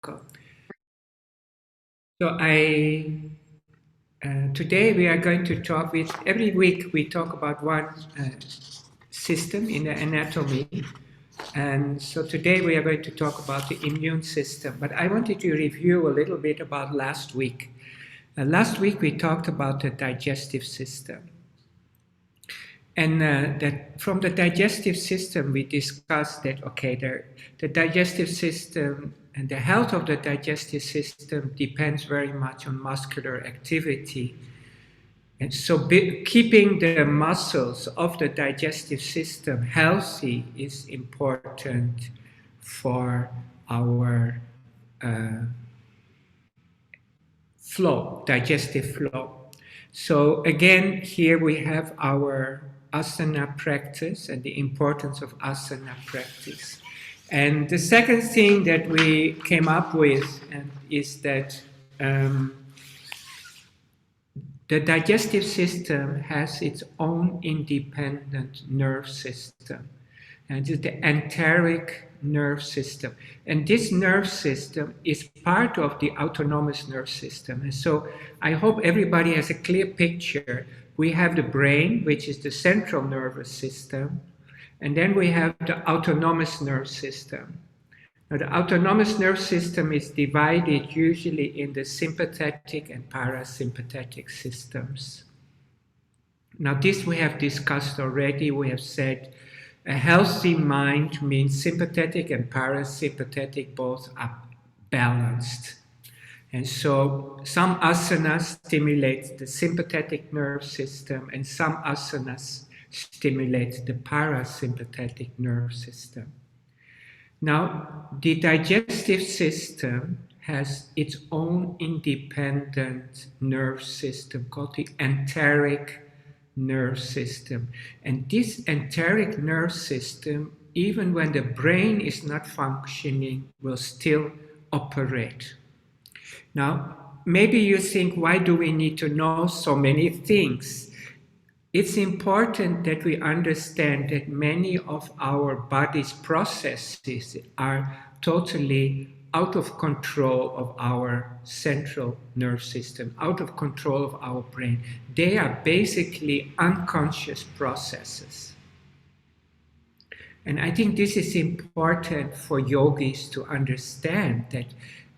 Cool. So today we are going to talk with, every week we talk about one system in the anatomy. And so today we are going to talk about the immune system. But I wanted to review a little bit about last week. Last week we talked about the digestive system. And that from the digestive system, we discussed that, okay, the digestive system and the health of the digestive system depends very much on muscular activity. And so keeping the muscles of the digestive system healthy is important for our digestive flow. So again, here we have our asana practice and the importance of asana practice. And the second thing that we came up with is that the digestive system has its own independent nerve system, and it's the enteric nerve system. And this nerve system is part of the autonomous nerve system. And so I hope everybody has a clear picture. We have the brain, which is the central nervous system, and then we have the autonomous nerve system. Now, the autonomous nerve system is divided usually in the sympathetic and parasympathetic systems. Now, this we have discussed already. We have said a healthy mind means sympathetic and parasympathetic both are balanced. And so some asanas stimulate the sympathetic nerve system and some asanas stimulate the parasympathetic nerve system. Now, the digestive system has its own independent nerve system called the enteric nerve system. And this enteric nerve system, even when the brain is not functioning, will still operate. Now, maybe you think, why do we need to know so many things? It's important that we understand that many of our body's processes are totally out of control of our central nerve system, out of control of our brain. They are basically unconscious processes. And I think this is important for yogis to understand, that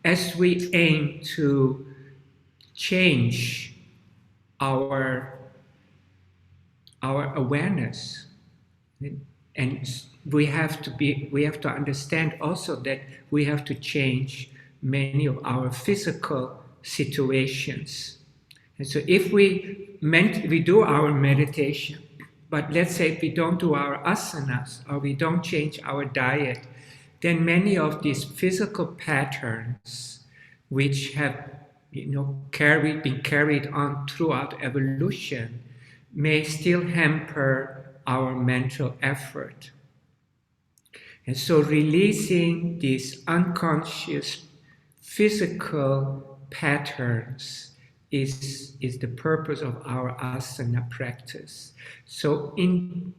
as we aim to change our awareness, and we have to understand also that we have to change many of our physical situations. And so if we do our meditation, but let's say if we don't do our asanas or we don't change our diet, then many of these physical patterns which have been carried on throughout evolution may still hamper our mental effort. And so releasing these unconscious physical patterns is the purpose of our asana practice. So in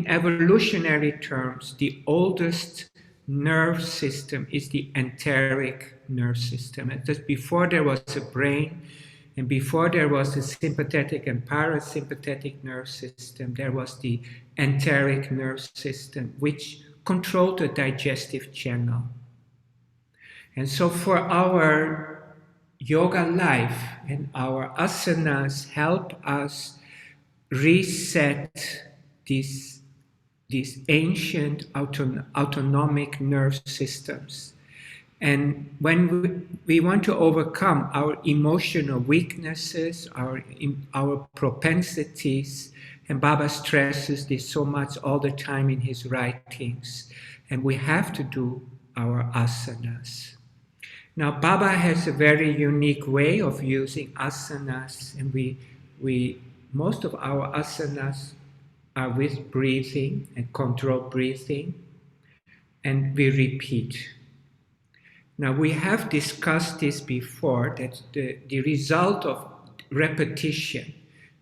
evolutionary terms, the oldest nerve system is the enteric nerve system. And just before there was a brain, and before there was the sympathetic and parasympathetic nerve system, there was the enteric nerve system, which controlled the digestive channel. And so for our yoga life, and our asanas help us reset these ancient autonomic nerve systems. And when we want to overcome our emotional weaknesses, our propensities, and Baba stresses this so much all the time in his writings, and we have to do our asanas. Now, Baba has a very unique way of using asanas, and most of our asanas are with breathing and controlled breathing, and we repeat. Now, we have discussed this before, that the result of repetition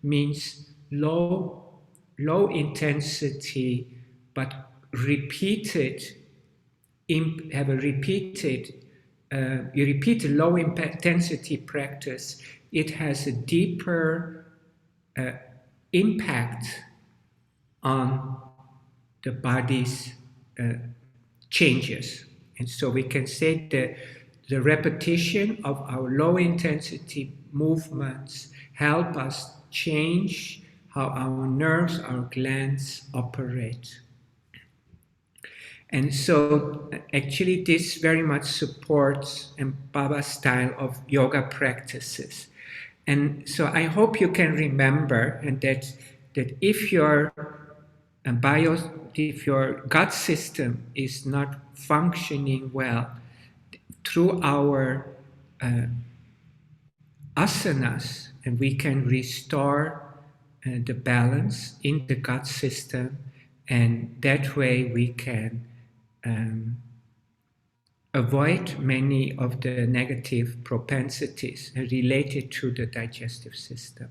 means low intensity, but repeated have a repeated, you repeat a low intensity practice, it has a deeper impact on the body's changes. And so we can say that the repetition of our low intensity movements help us change how our nerves, our glands operate. And so actually this very much supports Baba's style of yoga practices. And so I hope you can remember and that if your if your gut system is not functioning well, through our asanas, and we can restore the balance in the gut system, and that way we can avoid many of the negative propensities related to the digestive system.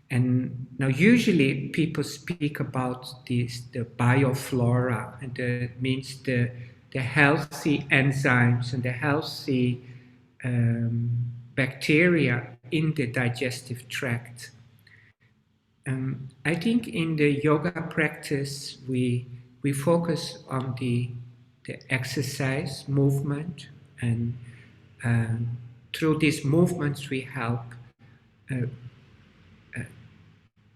And now usually people speak about this, the bioflora, and that means the healthy enzymes and the healthy bacteria in the digestive tract. I think in the yoga practice we focus on the exercise, movement, and through these movements we help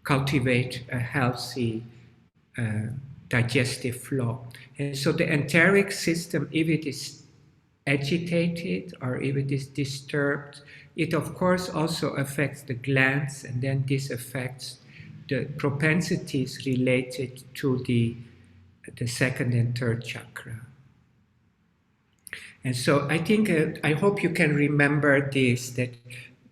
cultivate a healthy digestive flow. And so the enteric system, if it is agitated or if it is disturbed, it of course also affects the glands, and then this affects the propensities related to the second and third chakra. And so I think, I hope you can remember this, that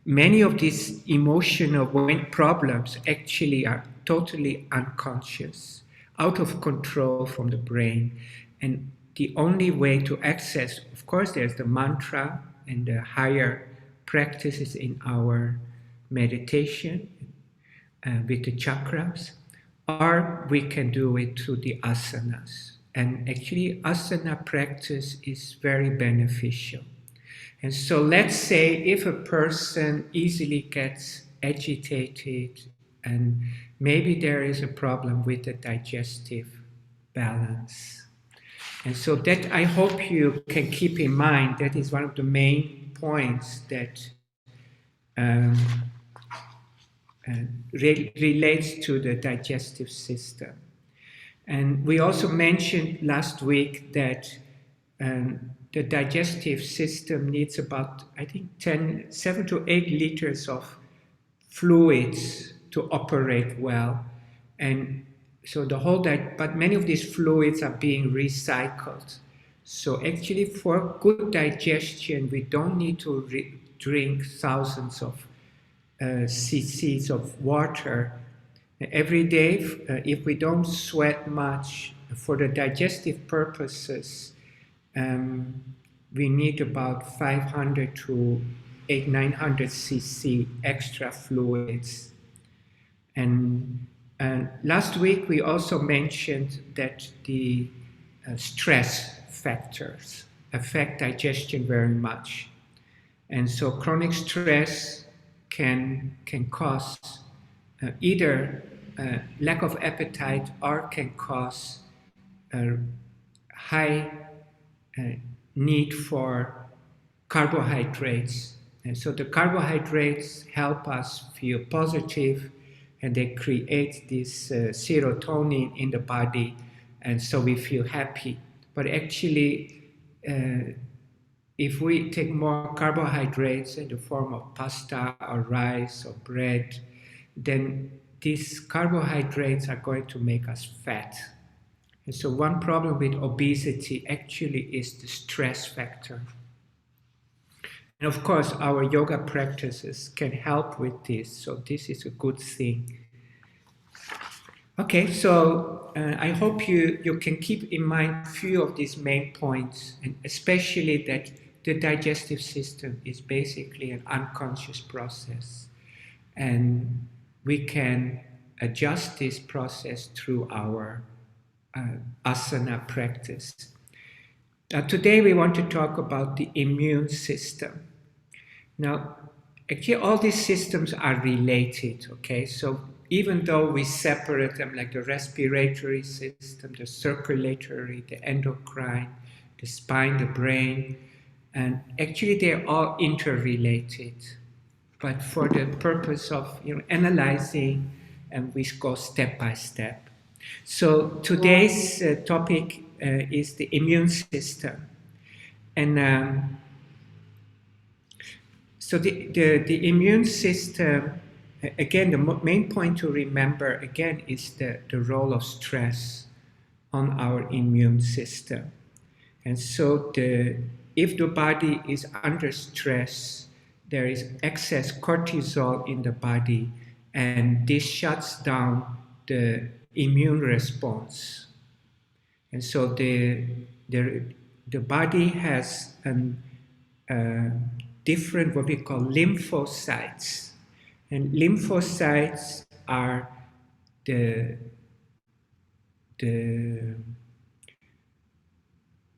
many of these emotional problems actually are totally unconscious, out of control from the brain. And the only way to access, of course, there's the mantra and the higher practices in our meditation with the chakras, or we can do it through the asanas. And actually, asana practice is very beneficial. And so let's say if a person easily gets agitated and maybe there is a problem with the digestive balance. And so that I hope you can keep in mind, that is one of the main points that relates to the digestive system. And we also mentioned last week that the digestive system needs about, I think, 7 to 8 liters of fluids to operate well. And so the whole but many of these fluids are being recycled. So actually for good digestion, we don't need to drink thousands of cc's of water every day. If we don't sweat much for the digestive purposes, we need about 500 to 900 cc extra fluids. And last week we also mentioned that the stress factors affect digestion very much. And so chronic stress can cause either lack of appetite or can cause high need for carbohydrates. And so the carbohydrates help us feel positive, and they create this serotonin in the body, and so we feel happy. But actually, if we take more carbohydrates in the form of pasta or rice or bread, then these carbohydrates are going to make us fat. And so one problem with obesity actually is the stress factor. And of course, our yoga practices can help with this, so this is a good thing. Okay, so I hope you can keep in mind a few of these main points, and especially that the digestive system is basically an unconscious process, and we can adjust this process through our asana practice. Today we want to talk about the immune system. Now, actually all these systems are related, okay? So even though we separate them like the respiratory system, the circulatory, the endocrine, the spine, the brain, and actually they're all interrelated. But for the purpose of analyzing, and we go step by step. So today's topic is the immune system. And so the immune system, again, the main point to remember, again, is the role of stress on our immune system. And so if the body is under stress, there is excess cortisol in the body, and this shuts down the immune response. And so the body has different what we call lymphocytes. And lymphocytes are the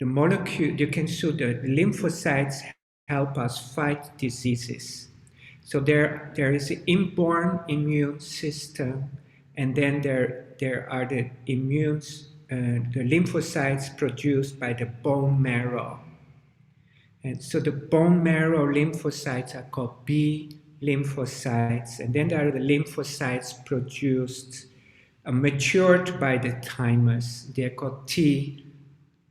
molecule, you can see the lymphocytes help us fight diseases. So there is an inborn immune system, and then there are the the lymphocytes produced by the bone marrow. And so the bone marrow lymphocytes are called B lymphocytes, and then there are the lymphocytes produced, matured by the thymus. They're called T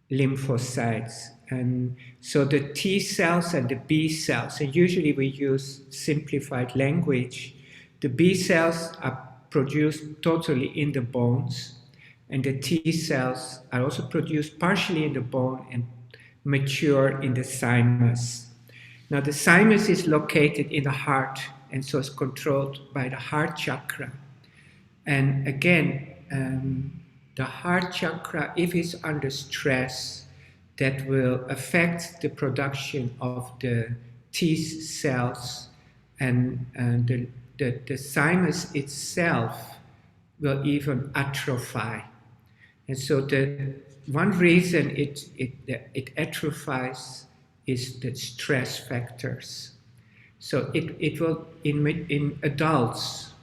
lymphocytes. And so the T cells and the B cells, and usually we use simplified language. The B cells are produced totally in the bones, and the T cells are also produced partially in the bone and mature in the thymus. Now the thymus is located in the heart, and so it's controlled by the heart chakra. And again, the heart chakra, if it's under stress, that will affect the production of the T cells, and the thymus itself will even atrophy. And so the one reason it atrophies is the stress factors. So it will, in adults,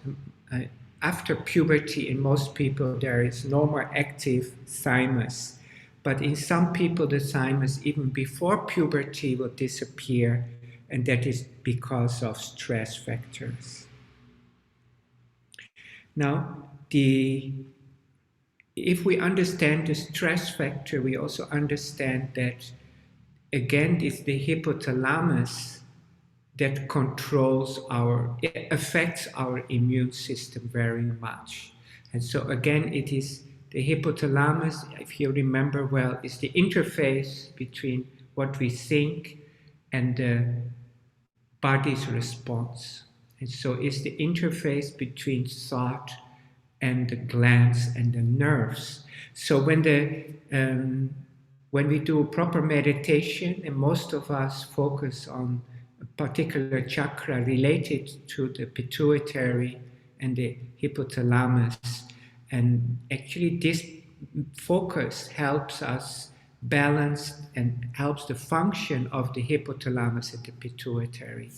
after puberty, in most people, there is no more active thymus. But in some people, the thymus, even before puberty, will disappear, and that is because of stress factors. Now, if we understand the stress factor, we also understand that, again, it's the hypothalamus that affects our immune system very much. And so again, it is the hypothalamus, if you remember well, is the interface between what we think and the body's response. And so it's the interface between thought and the glands and the nerves. So when we do proper meditation, and most of us focus on a particular chakra related to the pituitary and the hypothalamus, and actually this focus helps us balance and helps the function of the hypothalamus and the pituitary.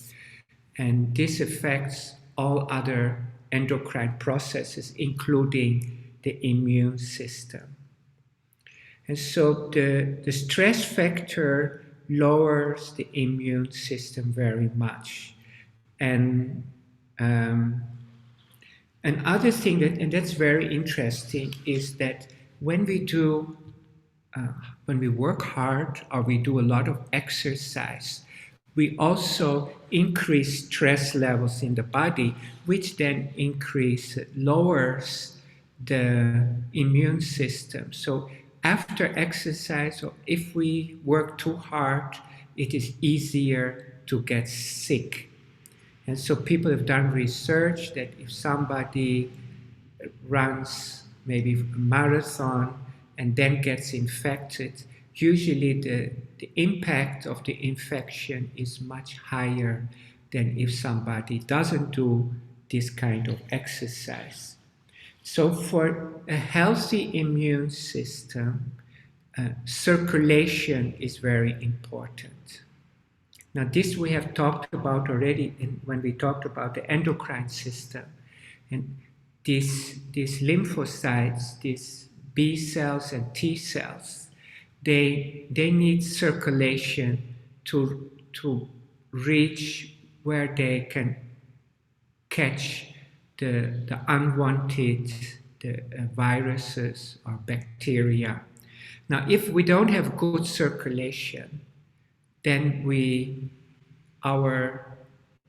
And this affects all other endocrine processes, including the immune system. And so the stress factor lowers the immune system very much. And another thing and that's very interesting, is that when we work hard or we do a lot of exercise, we also increase stress levels in the body, which then lowers the immune system. So after exercise, or if we work too hard, it is easier to get sick. And so people have done research that if somebody runs maybe a marathon and then gets infected, usually the impact of the infection is much higher than if somebody doesn't do this kind of exercise. So for a healthy immune system, circulation is very important. Now, this we have talked about already when we talked about the endocrine system. And these lymphocytes, these B cells and T cells, they need circulation to reach where they can catch the unwanted viruses or bacteria. Now, if we don't have good circulation, then our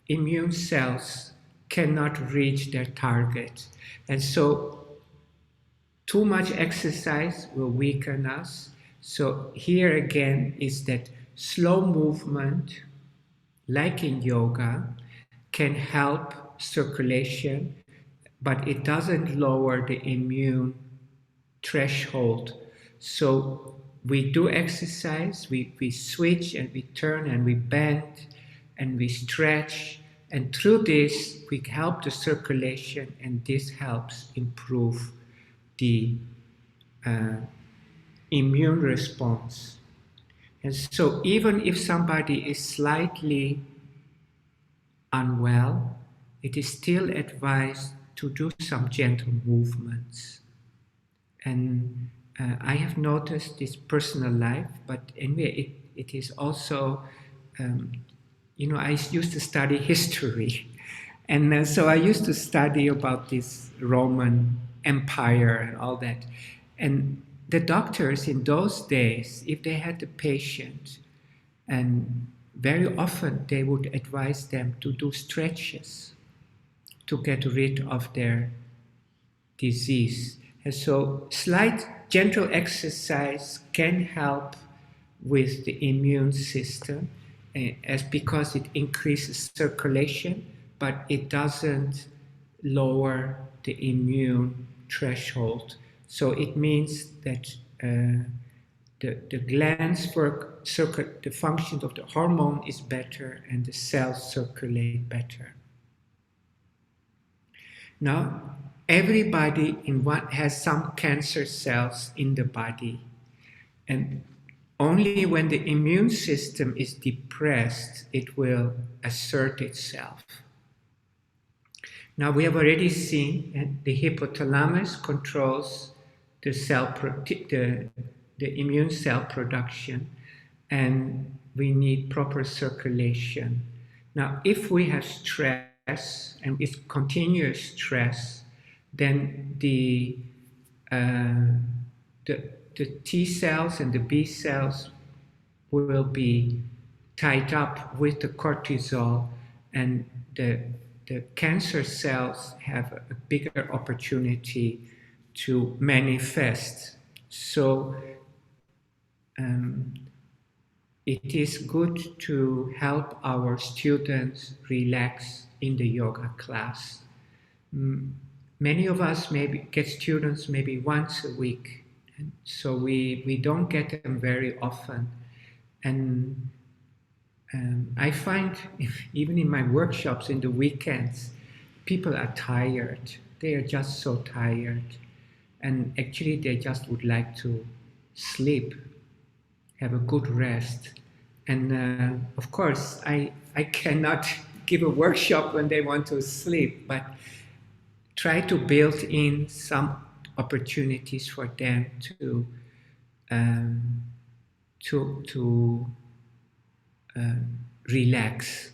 immune cells cannot reach their target. And so too much exercise will weaken us. So here again is that slow movement, like in yoga, can help circulation, but it doesn't lower the immune threshold. So we do exercise, we switch and we turn and we bend and we stretch, and through this we help the circulation, and this helps improve the immune response. And so even if somebody is slightly unwell, it is still advised to do some gentle movements. And I have noticed this personal life, but anyway, it is also, I used to study history. And so I used to study about this Roman Empire and all that. And the doctors in those days, if they had the patient, and very often they would advise them to do stretches to get rid of their disease. And so slight gentle exercise can help with the immune system, as because it increases circulation, but it doesn't lower the immune threshold. So it means that the glands work, the function of the hormone is better, and the cells circulate better. Now, everybody has some cancer cells in the body, and only when the immune system is depressed, it will assert itself. Now, we have already seen that the hypothalamus controls the immune cell production, and we need proper circulation. Now, if we have stress, and it's continuous stress, then the T cells and the B cells will be tied up with the cortisol, and the cancer cells have a bigger opportunity to manifest. So it is good to help our students relax in the yoga class. Many of us maybe get students maybe once a week, and so we don't get them very often. And I find even in my workshops in the weekends, people are tired. They are just so tired. And actually they just would like to sleep, have a good rest. And of course, I cannot give a workshop when they want to sleep, but try to build in some opportunities for them to relax.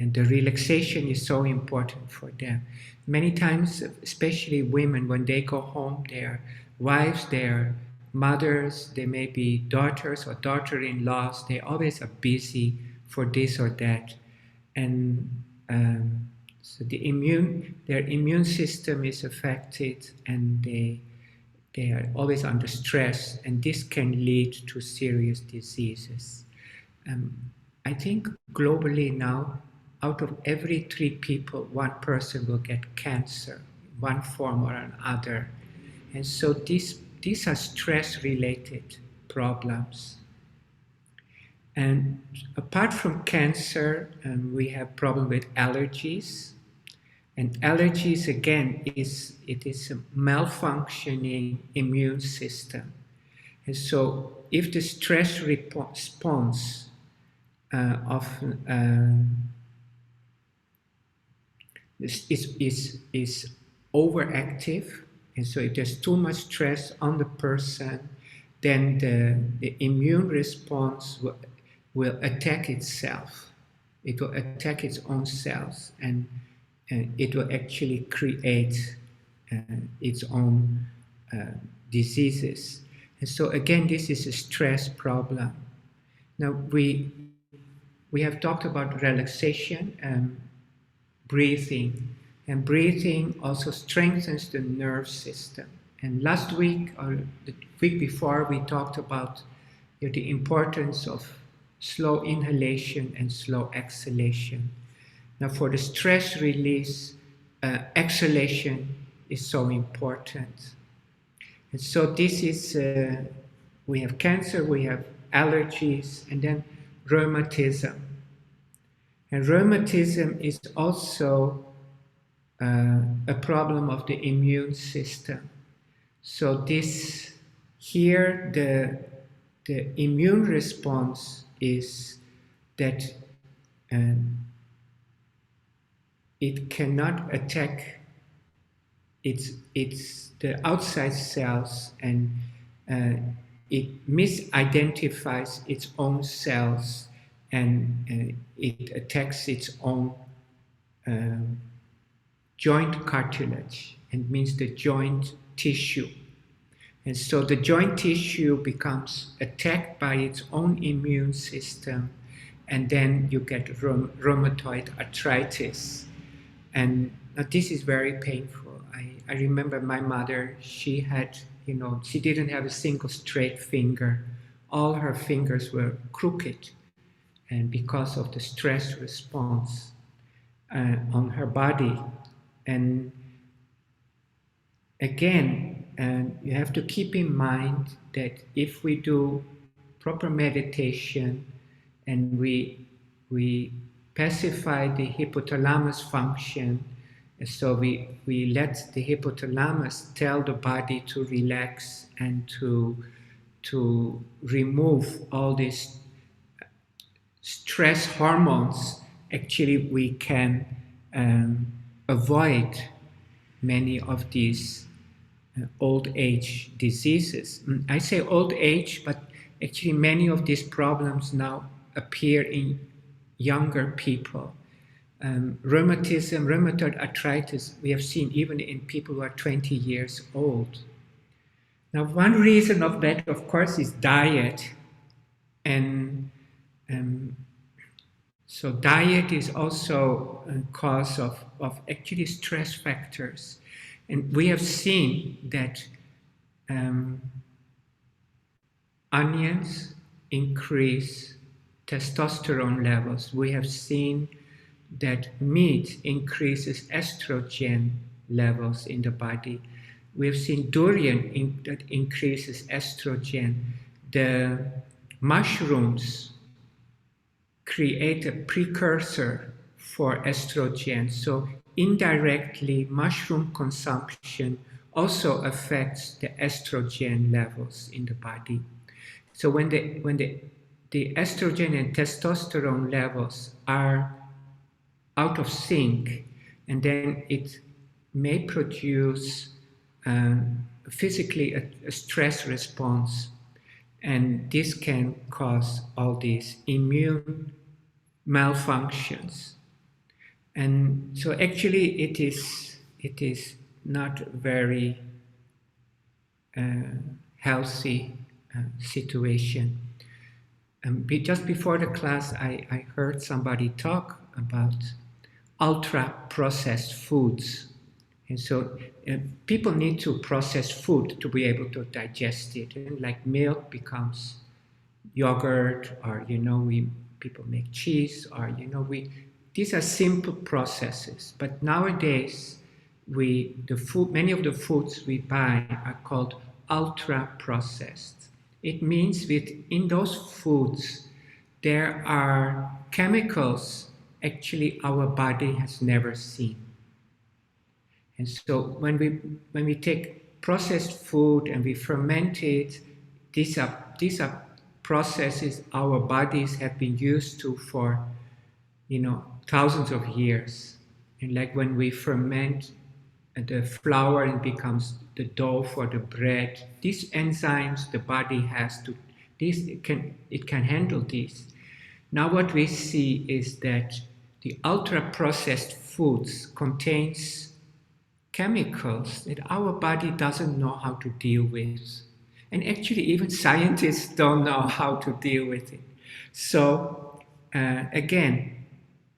And the relaxation is so important for them. Many times, especially women, when they go home, their wives, their mothers, they may be daughters or daughter-in-laws, they always are busy for this or that. And so their immune system is affected, and they are always under stress, and this can lead to serious diseases. I think globally now, out of every 3 people, 1 person will get cancer, one form or another. And so these are stress-related problems. And apart from cancer, we have problem with allergies. And allergies, again, it is a malfunctioning immune system. And so if the stress response often is overactive, and so if there's too much stress on the person, then the immune response will attack itself. It will attack its own cells, and it will actually create its own diseases. And so again, this is a stress problem. Now we have talked about relaxation and breathing, and breathing also strengthens the nerve system. And last week or the week before, we talked about the importance of slow inhalation and slow exhalation. Now for the stress release, exhalation is so important. And so this is, we have cancer, we have allergies, and then rheumatism. And rheumatism is also a problem of the immune system. So this here, the immune response is that it cannot attack its the outside cells, and it misidentifies its own cells, and it attacks its own joint cartilage, and means the joint tissue. And so the joint tissue becomes attacked by its own immune system, and then you get rheumatoid arthritis. And this is very painful. I remember my mother, she had, she didn't have a single straight finger. All her fingers were crooked, and because of the stress response on her body. And again, you have to keep in mind that if we do proper meditation and we pacify the hypothalamus function, so we let the hypothalamus tell the body to relax and to remove all these stress hormones, actually we can avoid many of these old age diseases. I say old age, but actually many of these problems now appear in younger people. Rheumatism, rheumatoid arthritis, we have seen even in people who are 20 years old. Now, one reason of that, of course, is diet. And so diet is also a cause of actually stress factors. And we have seen that onions increase testosterone levels. We have seen that meat increases estrogen levels in the body. We have seen durian that increases estrogen. The mushrooms create a precursor for estrogen. So indirectly, mushroom consumption also affects the estrogen levels in the body. So when the estrogen and testosterone levels are out of sync, and then it may produce physically a stress response, and this can cause all these immune malfunctions. And so actually it is not very healthy situation. Just before the class, I heard somebody talk about ultra-processed foods. And so people need to process food to be able to digest it. And like milk becomes yogurt, or, people make cheese, or, these are simple processes. But nowadays, many of the foods we buy are called ultra-processed. It means within those foods, there are chemicals actually our body has never seen. And so when we take processed food and we ferment it, these are processes our bodies have been used to for, thousands of years. And like when we ferment the flour and becomes the dough for the bread, these enzymes the body has to, it can handle these. Now what we see is that the ultra processed foods contains chemicals that our body doesn't know how to deal with. And actually, even scientists don't know how to deal with it. So, again,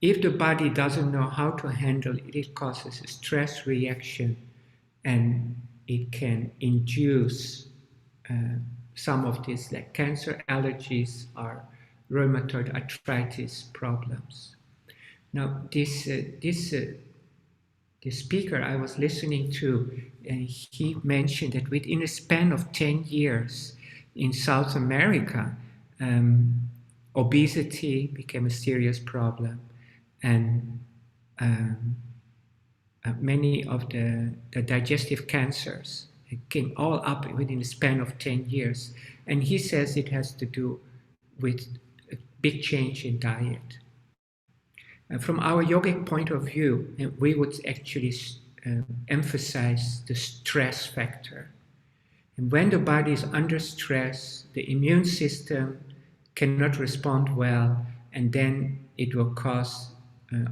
if the body doesn't know how to handle it, it causes a stress reaction and it can induce some of these, like cancer, allergies, or rheumatoid arthritis problems. Now, the speaker I was listening to, he mentioned that within a span of 10 years in South America, obesity became a serious problem, and many of the digestive cancers came all up within a span of 10 years. And he says it has to do with a big change in diet. From our yogic point of view, we would actually emphasize the stress factor. And when the body is under stress, the immune system cannot respond well, and then it will cause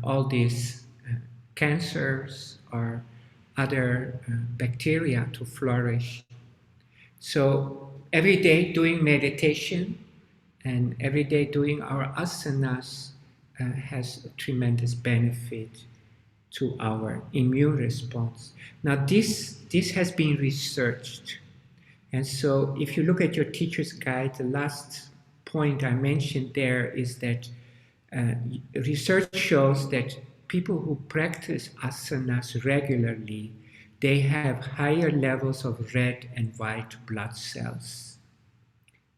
all these cancers or other bacteria to flourish. So every day doing meditation and every day doing our asanas has a tremendous benefit to our immune response. Now this has been researched. And so if you look at your teacher's guide, the last point I mentioned there is that research shows that people who practice asanas regularly, they have higher levels of red and white blood cells.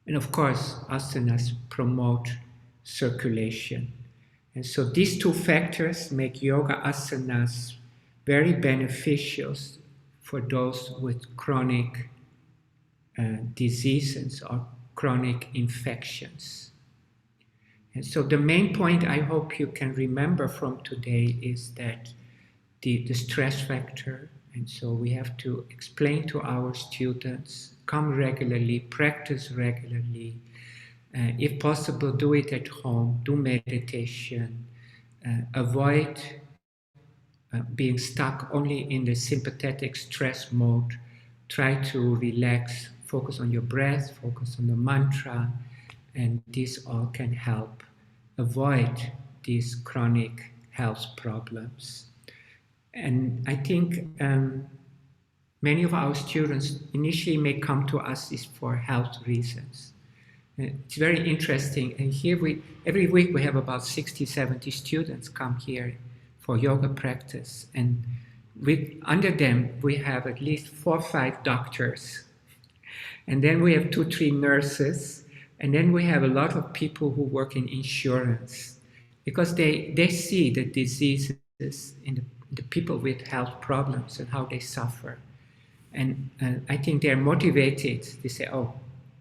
And of course, asanas promote circulation. And so these two factors make yoga asanas very beneficial for those with chronic diseases or chronic infections. And so the main point I hope you can remember from today is that the stress factor, and so we have to explain to our students, come regularly, practice regularly, if possible, do it at home, do meditation, avoid being stuck only in the sympathetic stress mode, try to relax, focus on your breath, focus on the mantra, and this all can help avoid these chronic health problems. And I think many of our students initially may come to us is for health reasons. It's very interesting. And here every week we have about 60, 70 students come here for yoga practice. And under them, we have at least 4 or 5 doctors. And then we have 2, 3 nurses. And then we have a lot of people who work in insurance because they see the diseases in the people with health problems and how they suffer. And I think they're motivated. They say, oh,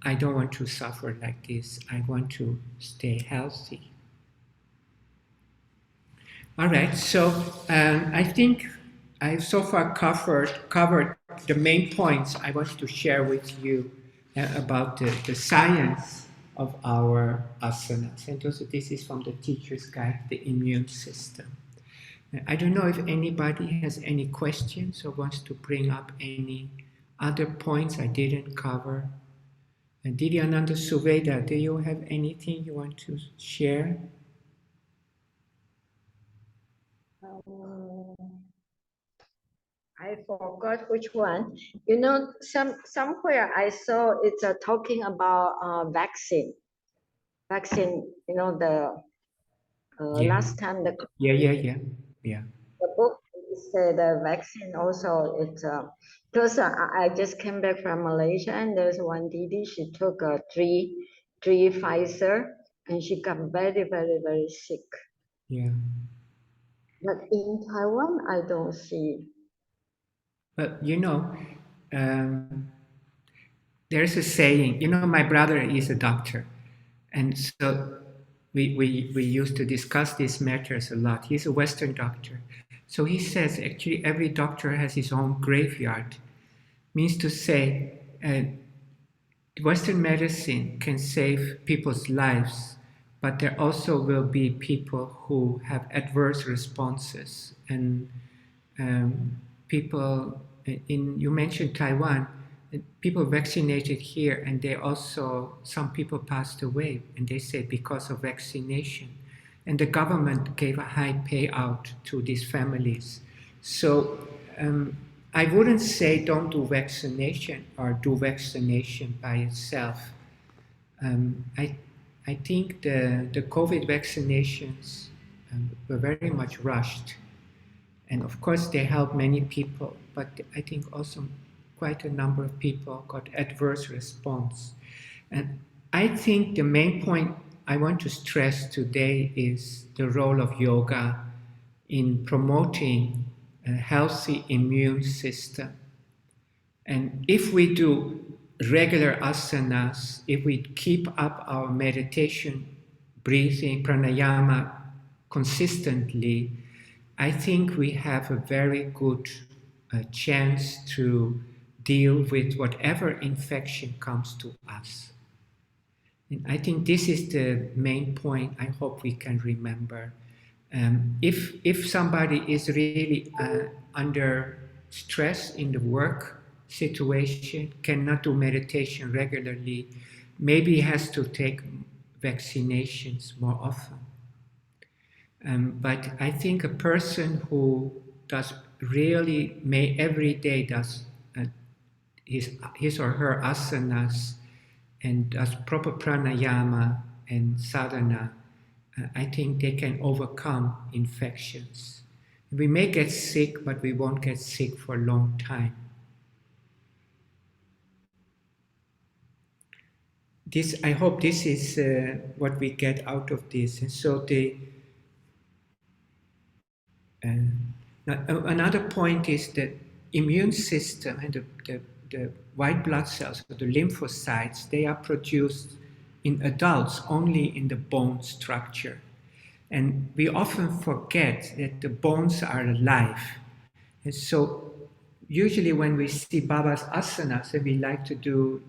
I don't want to suffer like this. I want to stay healthy. All right, so I think I've so far covered the main points I wanted to share with you about the science of our asanas. And also this is from the teacher's guide, the immune system. I don't know if anybody has any questions or wants to bring up any other points I didn't cover. And Didyananda Suveda, do you have anything you want to share? I forgot which one. Somewhere I saw it's talking about vaccine. Vaccine, the last time Yeah. the book said the vaccine also it's because I just came back from Malaysia and there's one Didi, she took three Pfizer and she got very, very, very sick. Yeah. But in Taiwan, I don't see. But the there's a saying, you know, my brother is a doctor, and so we used to discuss these matters a lot. He's a Western doctor. So he says actually every doctor has his own graveyard. Means to say, Western medicine can save people's lives, but there also will be people who have adverse responses. And people you mentioned Taiwan, people vaccinated here, and they also, some people passed away, and they say because of vaccination. And the government gave a high payout to these families. So I wouldn't say don't do vaccination or do vaccination by itself. I think the COVID vaccinations were very much rushed. And of course, they helped many people, but I think also quite a number of people got adverse response. And I think the main point I want to stress today is the role of yoga in promoting a healthy immune system. And if we do regular asanas, if we keep up our meditation, breathing, pranayama consistently, I think we have a very good chance to deal with whatever infection comes to us. And I think this is the main point I hope we can remember. If somebody is really under stress in the work situation, cannot do meditation regularly, maybe has to take vaccinations more often. But I think a person who does really every day does his or her asanas and does proper pranayama and sadhana, I think they can overcome infections. We may get sick, but we won't get sick for a long time. I hope this is what we get out of this. And so another point is that immune system and the white blood cells, the lymphocytes, they are produced in adults only in the bone structure. And we often forget that the bones are alive. And so usually when we see Baba's asanas, we like to do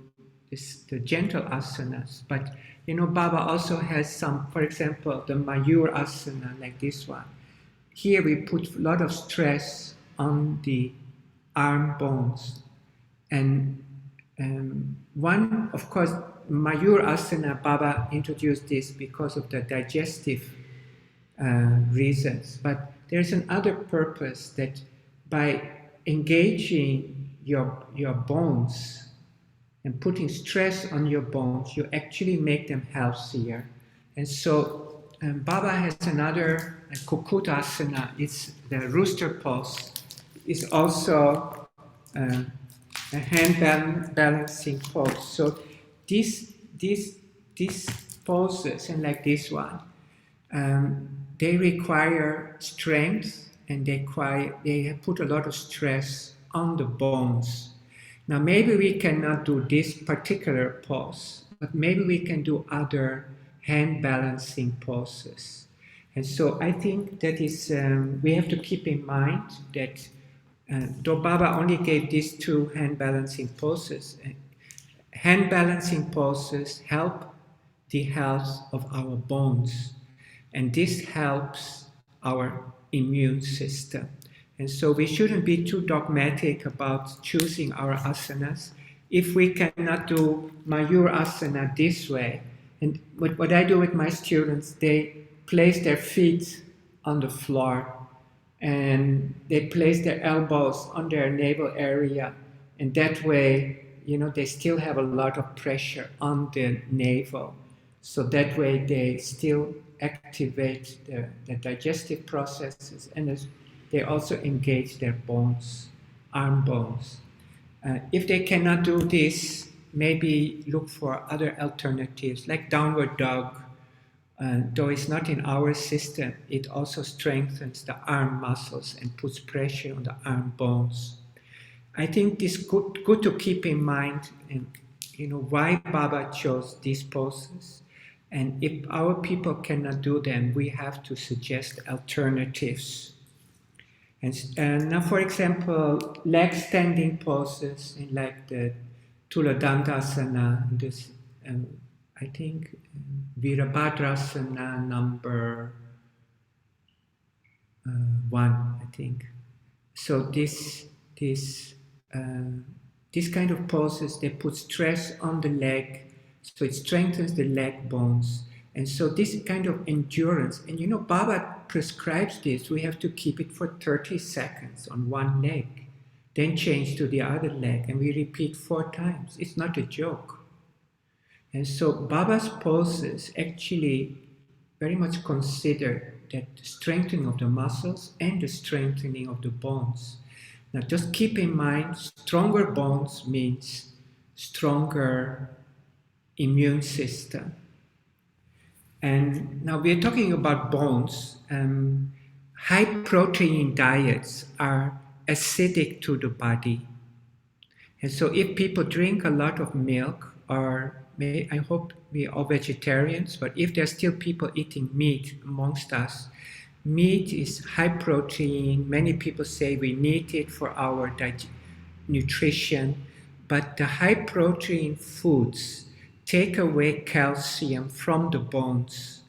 the gentle asanas. But you know, Baba also has some, for example, the Mayur asana, like this one. Here we put a lot of stress on the arm bones. And one, of course, Mayur asana, Baba introduced this because of the digestive reasons. But there's another purpose that by engaging your bones and putting stress on your bones, you actually make them healthier. And so Baba has another Kukutasana, it's the rooster pose. It's also a hand balancing pose. So these poses, and like this one, they require strength, and they put a lot of stress on the bones. Now maybe we cannot do this particular pose, but maybe we can do other hand balancing poses. And so I think that is, we have to keep in mind that though Baba only gave these two hand balancing poses help the health of our bones, and this helps our immune system. And so we shouldn't be too dogmatic about choosing our asanas. If we cannot do Mayur asana this way, and what I do with my students, they place their feet on the floor and they place their elbows on their navel area, and that way, you know, they still have a lot of pressure on the navel. So that way they still activate the digestive processes, and they also engage their bones, arm bones. If they cannot do this, maybe look for other alternatives like downward dog. Though it's not in our system, it also strengthens the arm muscles and puts pressure on the arm bones. I think this is good to keep in mind, and why Baba chose these poses. And if our people cannot do them, we have to suggest alternatives. And now, for example, leg standing poses in like the Tuladandasana, this, I think Virabhadrasana number 1, I think. So this kind of poses, they put stress on the leg, so it strengthens the leg bones. And so this kind of endurance, and Baba prescribes this, we have to keep it for 30 seconds on one leg, then change to the other leg, and we repeat 4 times. It's not a joke. And so Baba's poses actually very much consider that strengthening of the muscles and the strengthening of the bones. Now just keep in mind, stronger bones means stronger immune system. And now we're talking about bones. High protein diets are acidic to the body. And so if people drink a lot of milk, or I hope we are vegetarians, but if there's still people eating meat amongst us, meat is high protein. Many people say we need it for our nutrition, but the high protein foods take away calcium from the bones.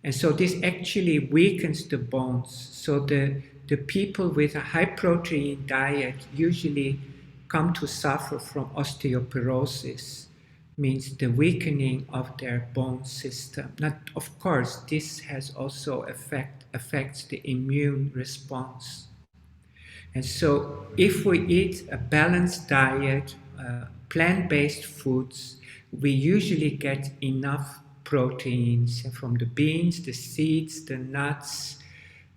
And so this actually weakens the bones. So the people with a high protein diet usually come to suffer from osteoporosis, means the weakening of their bone system. Now, of course, this has also affects the immune response. And so if we eat a balanced diet, plant-based foods, we usually get enough proteins from the beans, the seeds, the nuts,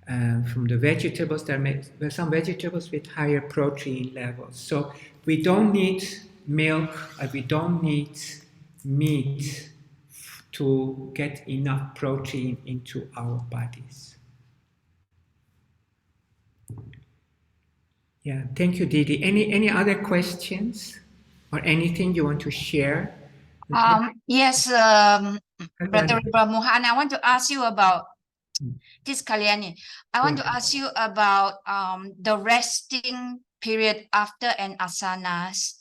from the vegetables. There are some vegetables with higher protein levels. So we don't need milk, we don't need meat to get enough protein into our bodies. Yeah, thank you, Didi. Any other questions or anything you want to share? Yes, Brother Mohan, I want to ask you about this, Kalyani. I want to ask you about the resting period after an asanas.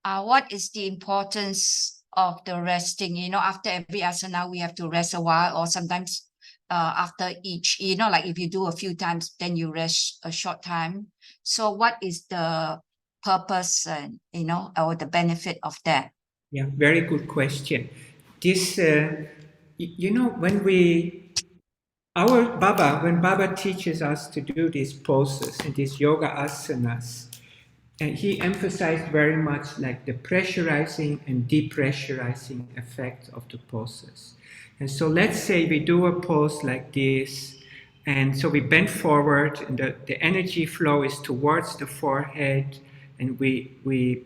What is the importance of the resting? After every asana, we have to rest a while, or sometimes after each, like if you do a few times, then you rest a short time. So what is the purpose and, or the benefit of that? Yeah, very good question. This, when Baba teaches us to do these poses and these yoga asanas, and he emphasized very much like the pressurizing and depressurizing effect of the poses. And so let's say we do a pose like this, and so we bend forward, and the energy flow is towards the forehead, and we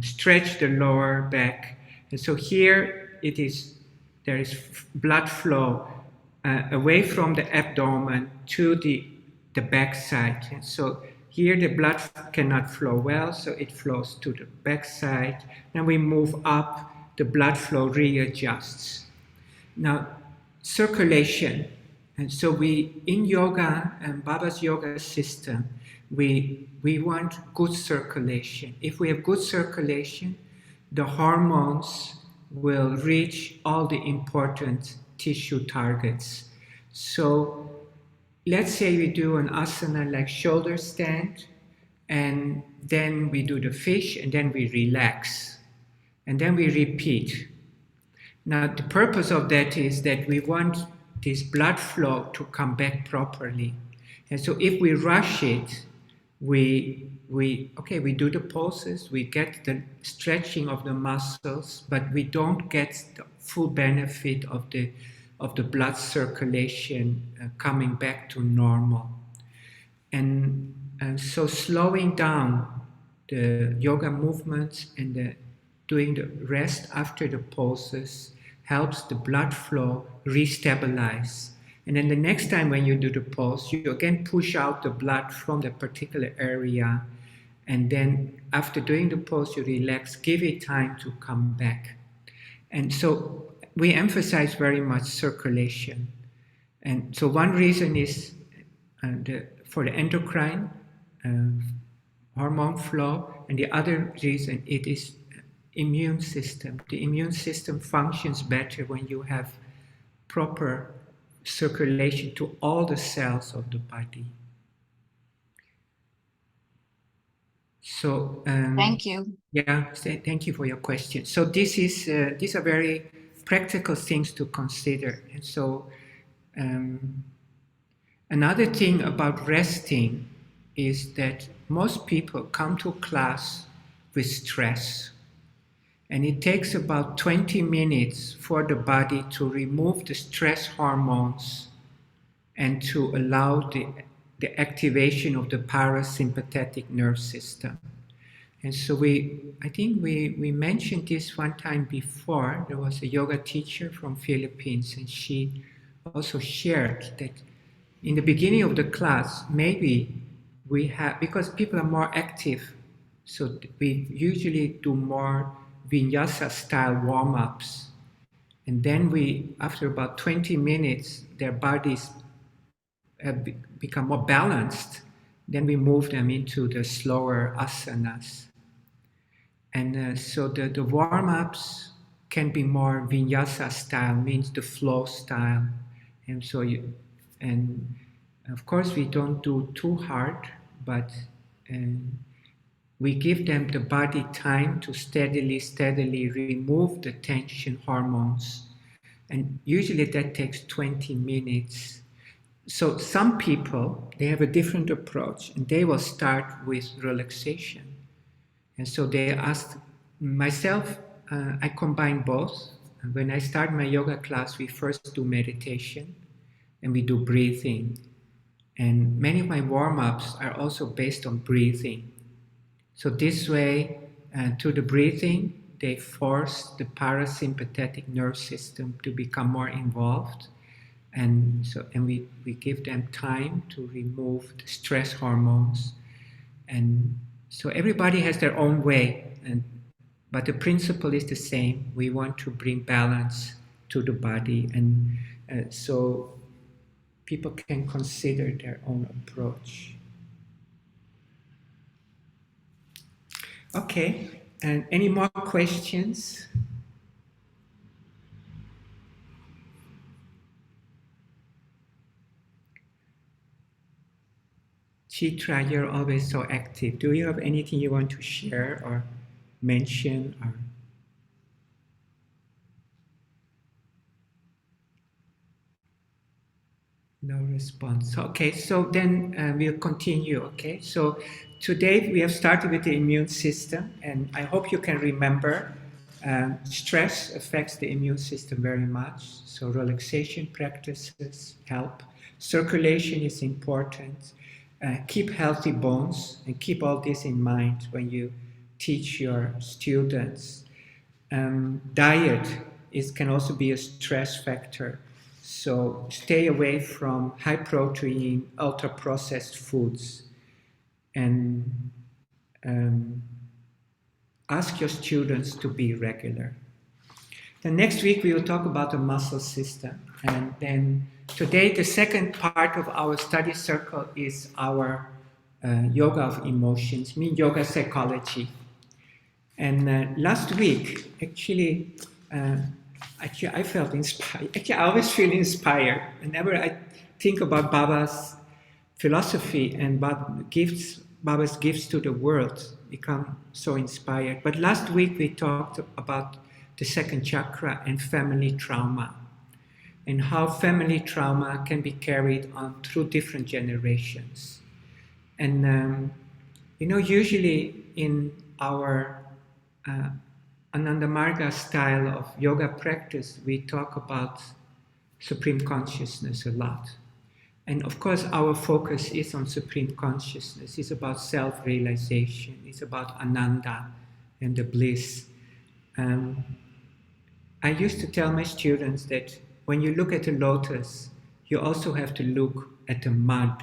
stretch the lower back. And so here there is blood flow away from the abdomen to the back side. And so here the blood cannot flow well, so it flows to the back side. Then we move up, the blood flow readjusts. Now, circulation. And so in yoga and Baba's yoga system, we want good circulation. If we have good circulation, the hormones will reach all the important tissue targets. So let's say we do an asana like shoulder stand, and then we do the fish, and then we relax, and then we repeat. Now the purpose of that is that we want this blood flow to come back properly. And so if we rush it, we do the poses, we get the stretching of the muscles, but we don't get the full benefit of the blood circulation coming back to normal. And so slowing down the yoga movements and doing the rest after the poses helps the blood flow restabilize. And then the next time when you do the pose, you again push out the blood from the particular area, And then after doing the pose, you relax, give it time to come back. And so we emphasize very much circulation. And so one reason is for the endocrine hormone flow, and the other reason it is immune system. The immune system functions better when you have proper circulation to all the cells of the body. So Thank you. yeah, thank you for your question. So these are very practical things to consider. And so another thing about resting is that most people come to class with stress. And it takes about 20 minutes for the body to remove the stress hormones and to allow the activation of the parasympathetic nerve system. And so I think we mentioned this one time before. There was a yoga teacher from Philippines, and she also shared that in the beginning of the class, maybe we have, because people are more active, so we usually do more vinyasa style warm-ups. And then after about 20 minutes, their bodies have become more balanced. Then we move them into the slower asanas. And so the warm-ups can be more vinyasa style, means the flow style. And so and of course we don't do too hard, but we give them the body time to steadily remove the tension hormones. And usually that takes 20 minutes. So some people, they have a different approach, and they will start with relaxation. And so they asked myself, I combine both. When I start my yoga class, we first do meditation and we do breathing. And many of my warm-ups are also based on breathing. So this way, through the breathing, they force the parasympathetic nerve system to become more involved. And we give them time to remove the stress hormones. And so everybody has their own way, but the principle is the same. We want to bring balance to the body, and so people can consider their own approach. Okay, and any more questions? Chitra, you're always so active. Do you have anything you want to share or mention? Or no response. Okay, so then we'll continue. Okay, so today we have started with the immune system, and I hope you can remember stress affects the immune system very much. So relaxation practices help. Circulation is important. Keep healthy bones, and keep all this in mind when you teach your students. Diet can also be a stress factor. So stay away from high protein, ultra processed foods, and ask your students to be regular. Then next week we will talk about the muscle system, and then today the second part of our study circle is our yoga of emotions, mean yoga psychology. And last week, actually, I felt inspired. Actually, I always feel inspired whenever I think about Baba's philosophy and Baba's gifts to the world. Become so inspired. But last week we talked about the second chakra and family trauma, and how family trauma can be carried on through different generations. And usually in our Ananda Marga style of yoga practice, we talk about Supreme Consciousness a lot. And of course, our focus is on Supreme Consciousness. It's about self-realization. It's about Ananda and the bliss. I used to tell my students that when you look at a lotus, you also have to look at the mud.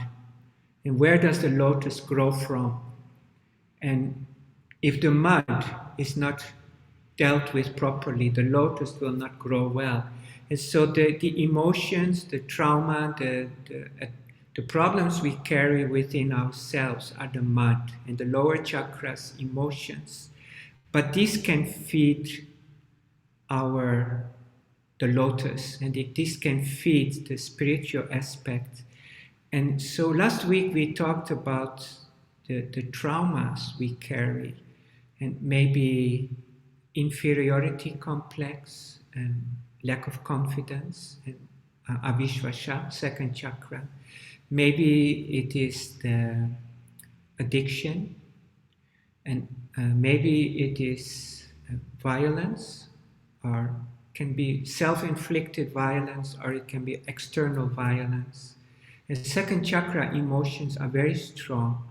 And where does the lotus grow from? And if the mud is not dealt with properly, the lotus will not grow well. And so the emotions, the trauma, the problems we carry within ourselves are the mud, and the lower chakras, emotions. But these can feed the lotus, and this can feed the spiritual aspect. And so last week we talked about the traumas we carry, and maybe inferiority complex and lack of confidence, and avishvasha, second chakra. Maybe it is the addiction, and maybe it is violence, or can be self-inflicted violence, or it can be external violence. And second chakra emotions are very strong,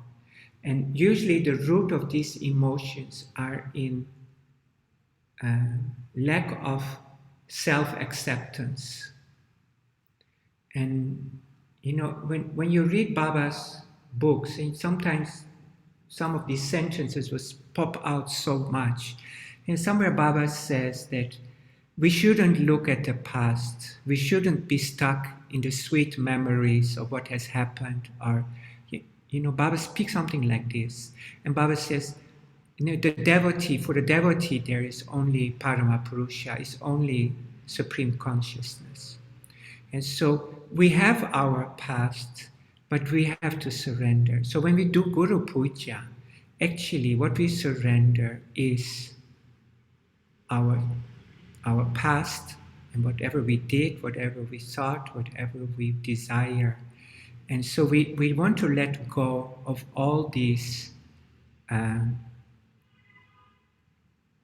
and usually the root of these emotions are in lack of self-acceptance. And you know, when you read Baba's books, and sometimes some of these sentences will pop out so much. And somewhere Baba says that we shouldn't look at the past. We shouldn't be stuck in the sweet memories of what has happened. Or, you know, Baba speaks something like this. And Baba says, you know, for the devotee, there is only Paramapurusha, is only Supreme Consciousness. And so we have our past, but we have to surrender. So when we do Guru Puja, actually what we surrender is our past, and whatever we did, whatever we thought, whatever we desire. And so we want to let go of all these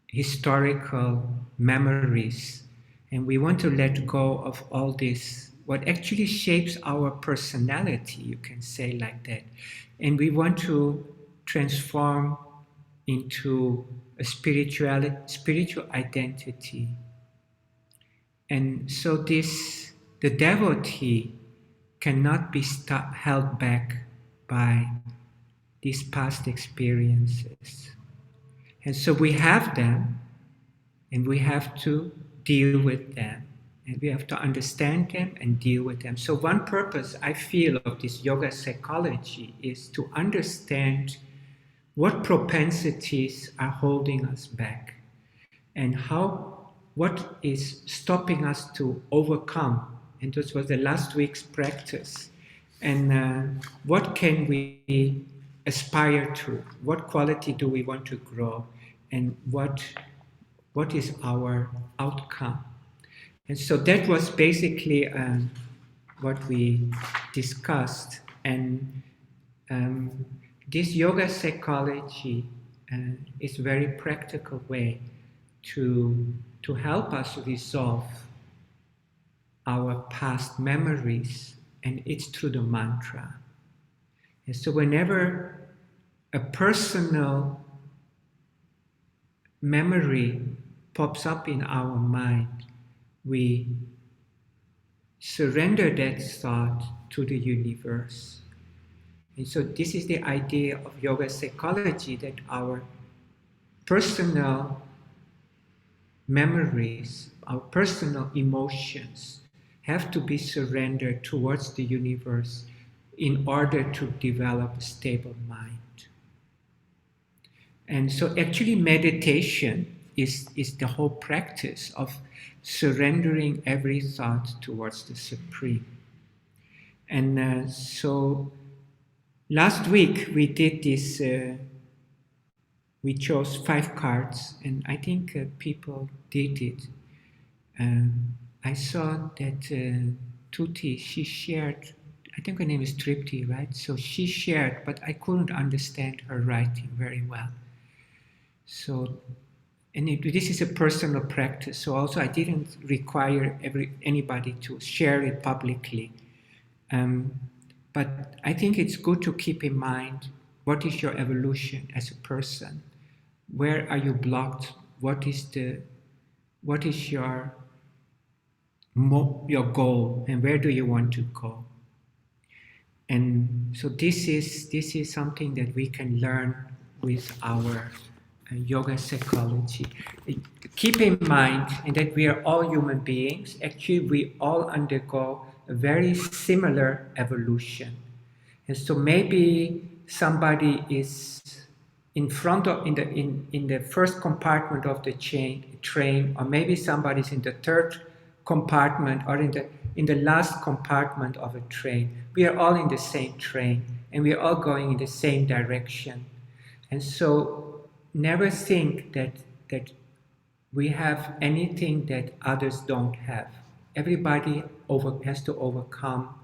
historical memories, and we want to let go of all this, what actually shapes our personality, you can say like that. And we want to transform into a spiritual identity. And so the devotee cannot be held back by these past experiences. And so we have them, and we have to deal with them, and we have to understand them and deal with them. So one purpose I feel of this yoga psychology is to understand what propensities are holding us back, and what is stopping us to overcome. And this was the last week's practice. And what can we aspire to? What quality do we want to grow? And what is our outcome? And so that was basically what we discussed. And this yoga psychology is a very practical way to help us resolve our past memories, and it's through the mantra. And so whenever a personal memory pops up in our mind, we surrender that thought to the universe. And so this is the idea of yoga psychology, that our personal memories, our personal emotions have to be surrendered towards the universe in order to develop a stable mind. And so actually meditation is the whole practice of surrendering every thought towards the Supreme. And so last week we did this, we chose 5 cards, and I think people did it. I saw that Tuti, she shared, I think her name is Tripti, right? So she shared, but I couldn't understand her writing very well. So, and this is a personal practice, so also I didn't require anybody to share it publicly. But I think it's good to keep in mind, what is your evolution as a person? Where are you blocked? What is your goal, and where do you want to go? And so this is something that we can learn with our yoga psychology. Keep in mind that we are all human beings. Actually, we all undergo a very similar evolution. And so maybe somebody is in front of in the first compartment of the train, or maybe somebody's in the third compartment, or in the last compartment of a train. We are all in the same train, and we are all going in the same direction. And so never think that we have anything that others don't have. Everybody has to overcome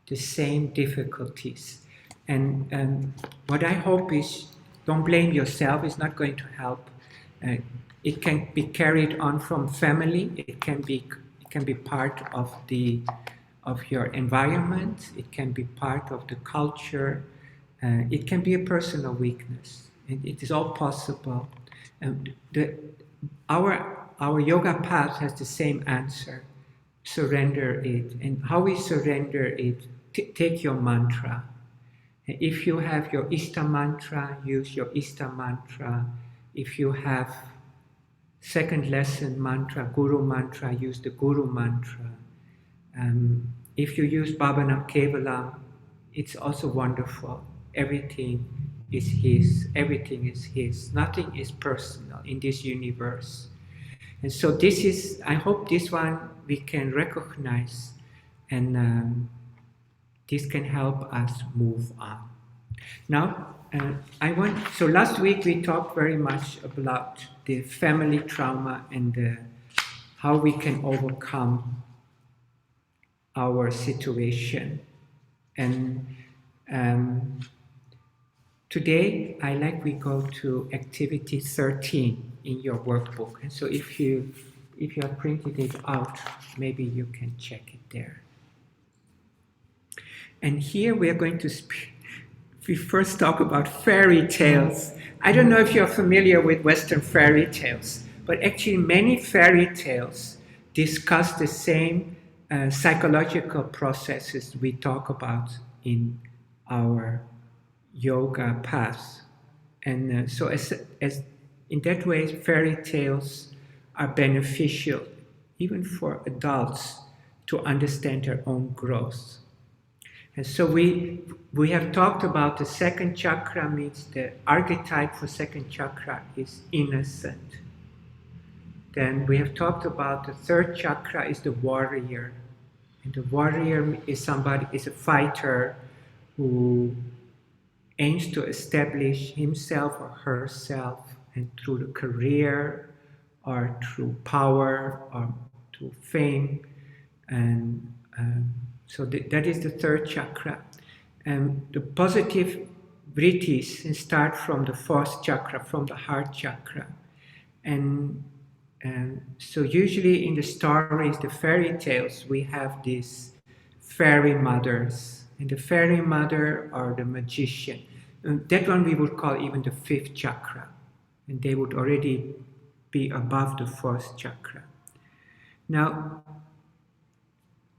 the same difficulties. And what I hope is, don't blame yourself, it's not going to help. It can be carried on from family, it can be part of your environment, it can be part of the culture, it can be a personal weakness. It is all possible. Our yoga path has the same answer. Surrender it. And how we surrender it, take your mantra. If you have your Ishta mantra, use your Ishta mantra. If you have second lesson mantra, Guru mantra, use the Guru mantra. If you use Bhavanam Kevalam, it's also wonderful. Everything is His. Everything is His. Nothing is personal in this universe. And so this is, I hope this one we can recognize, and this can help us move on. Now, so last week we talked very much about the family trauma and how we can overcome our situation. And today, we go to activity 13 in your workbook. And so if you have printed it out, maybe you can check it there. And here we are going to we first talk about fairy tales. I don't know if you're familiar with Western fairy tales, but actually many fairy tales discuss the same psychological processes we talk about in our yoga path. And so as in that way, fairy tales are beneficial even for adults to understand their own growth. And so we have talked about the second chakra, means the archetype for second chakra is innocent. Then we have talked about the third chakra is the warrior. And the warrior is a fighter who aims to establish himself or herself, and through the career or through power or through fame. And so that is the third chakra. And the positive vrittis start from the fourth chakra, from the heart chakra. And so usually in the stories, the fairy tales, we have these fairy mothers. And the fairy mother or the magician. And that one we would call even the fifth chakra. And they would already be above the fourth chakra. Now,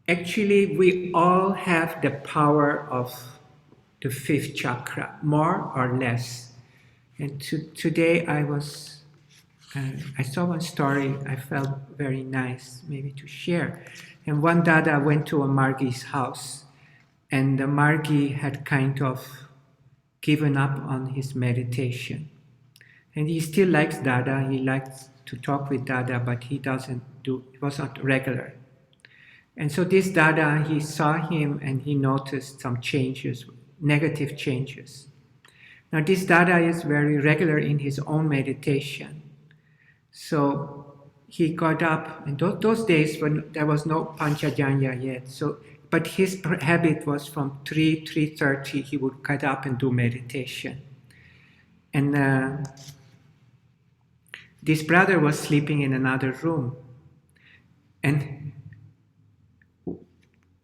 actually, we all have the power of the fifth chakra, more or less. And today I saw one story I felt very nice maybe to share. And one Dada went to a Margi's house, and the Margi had kind of given up on his meditation. And he still likes Dada, he likes to talk with Dada, but it was not regular. And so this Dada, he saw him and he noticed some changes, negative changes. Now this Dada is very regular in his own meditation. So he got up, and those days when there was no Panchajanya yet, but his habit was from 3:30, he would get up and do meditation. And this brother was sleeping in another room. And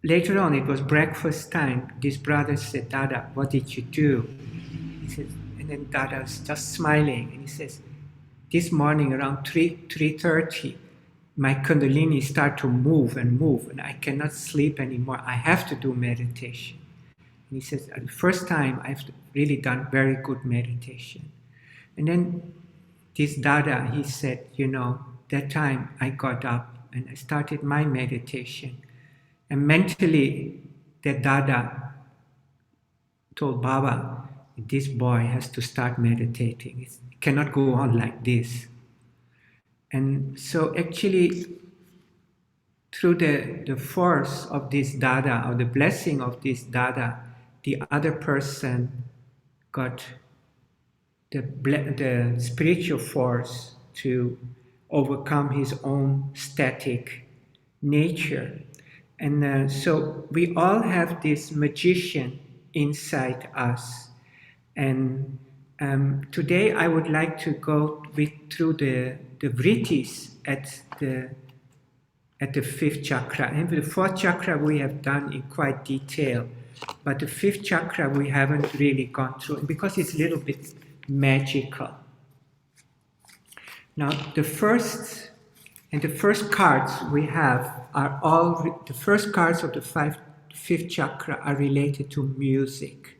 later on, it was breakfast time. This brother said, Dada, what did you do? He said, and then Dada was just smiling. And he says, this morning around 3:30, my Kundalini start to move, and I cannot sleep anymore. I have to do meditation. And he says, the first time I've really done very good meditation. And then this Dada, he said, you know, that time I got up and I started my meditation. And mentally, that Dada told Baba, this boy has to start meditating. It cannot go on like this. And so actually, through the force of this Dada, or the blessing of this Dada, the other person got the spiritual force to overcome his own static nature. And so we all have this magician inside us. And today I would like to go through the vrittis at the fifth chakra. And the fourth chakra we have done in quite detail, but the fifth chakra we haven't really gone through because it's a little bit magical. Now the first cards we have are all, the first cards of the fifth chakra are related to music.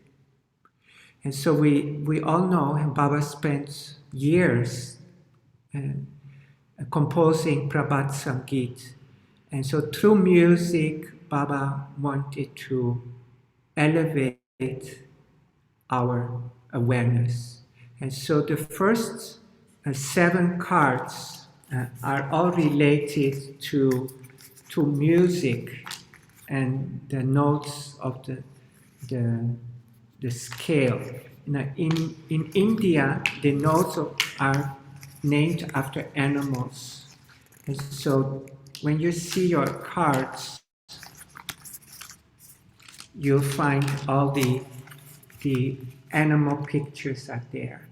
And so we all know, and Baba spent years composing Prabhat Sangeet. And so through music, Baba wanted to elevate our awareness. And so the first 7 cards are all related to music and the notes of the scale. Now in India, the notes are named after animals. And so when you see your cards, you'll find all the animal pictures are there.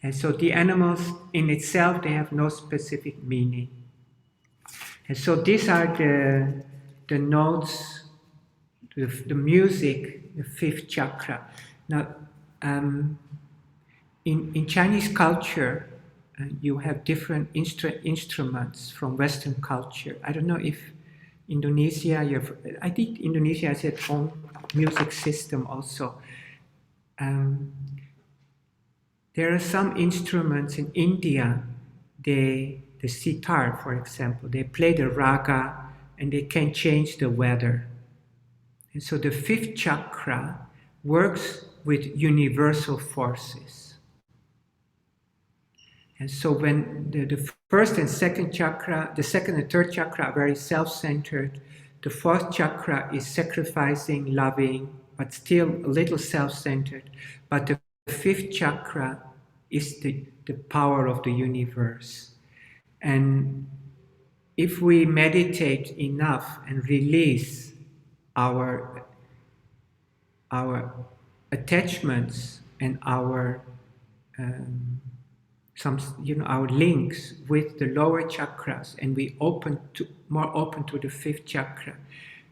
And so the animals in itself, they have no specific meaning. And so these are the notes, the music, the fifth chakra. Now, in Chinese culture, you have different instruments from Western culture. I don't know if Indonesia, I think Indonesia has its own music system also. There are some instruments in India, the sitar, for example, they play the raga and they can change the weather. And so the fifth chakra works with universal forces. And so when the first and second chakra, the second and third chakra are very self-centered, the fourth chakra is sacrificing, loving, but still a little self-centered. But the fifth chakra is the power of the universe. And if we meditate enough and release our attachments and our our links with the lower chakras, and we more open to the fifth chakra,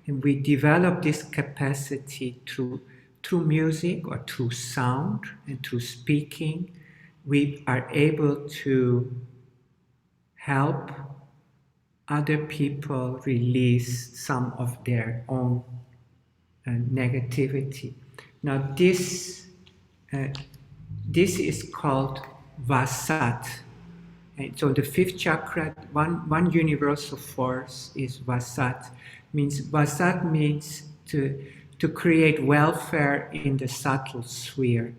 and we develop this capacity through music or through sound and through speaking, we are able to help other people release some of their own negativity. Now this is called Vasat. And so the fifth chakra, one universal force is Vasat. Vasat means to create welfare in the subtle sphere.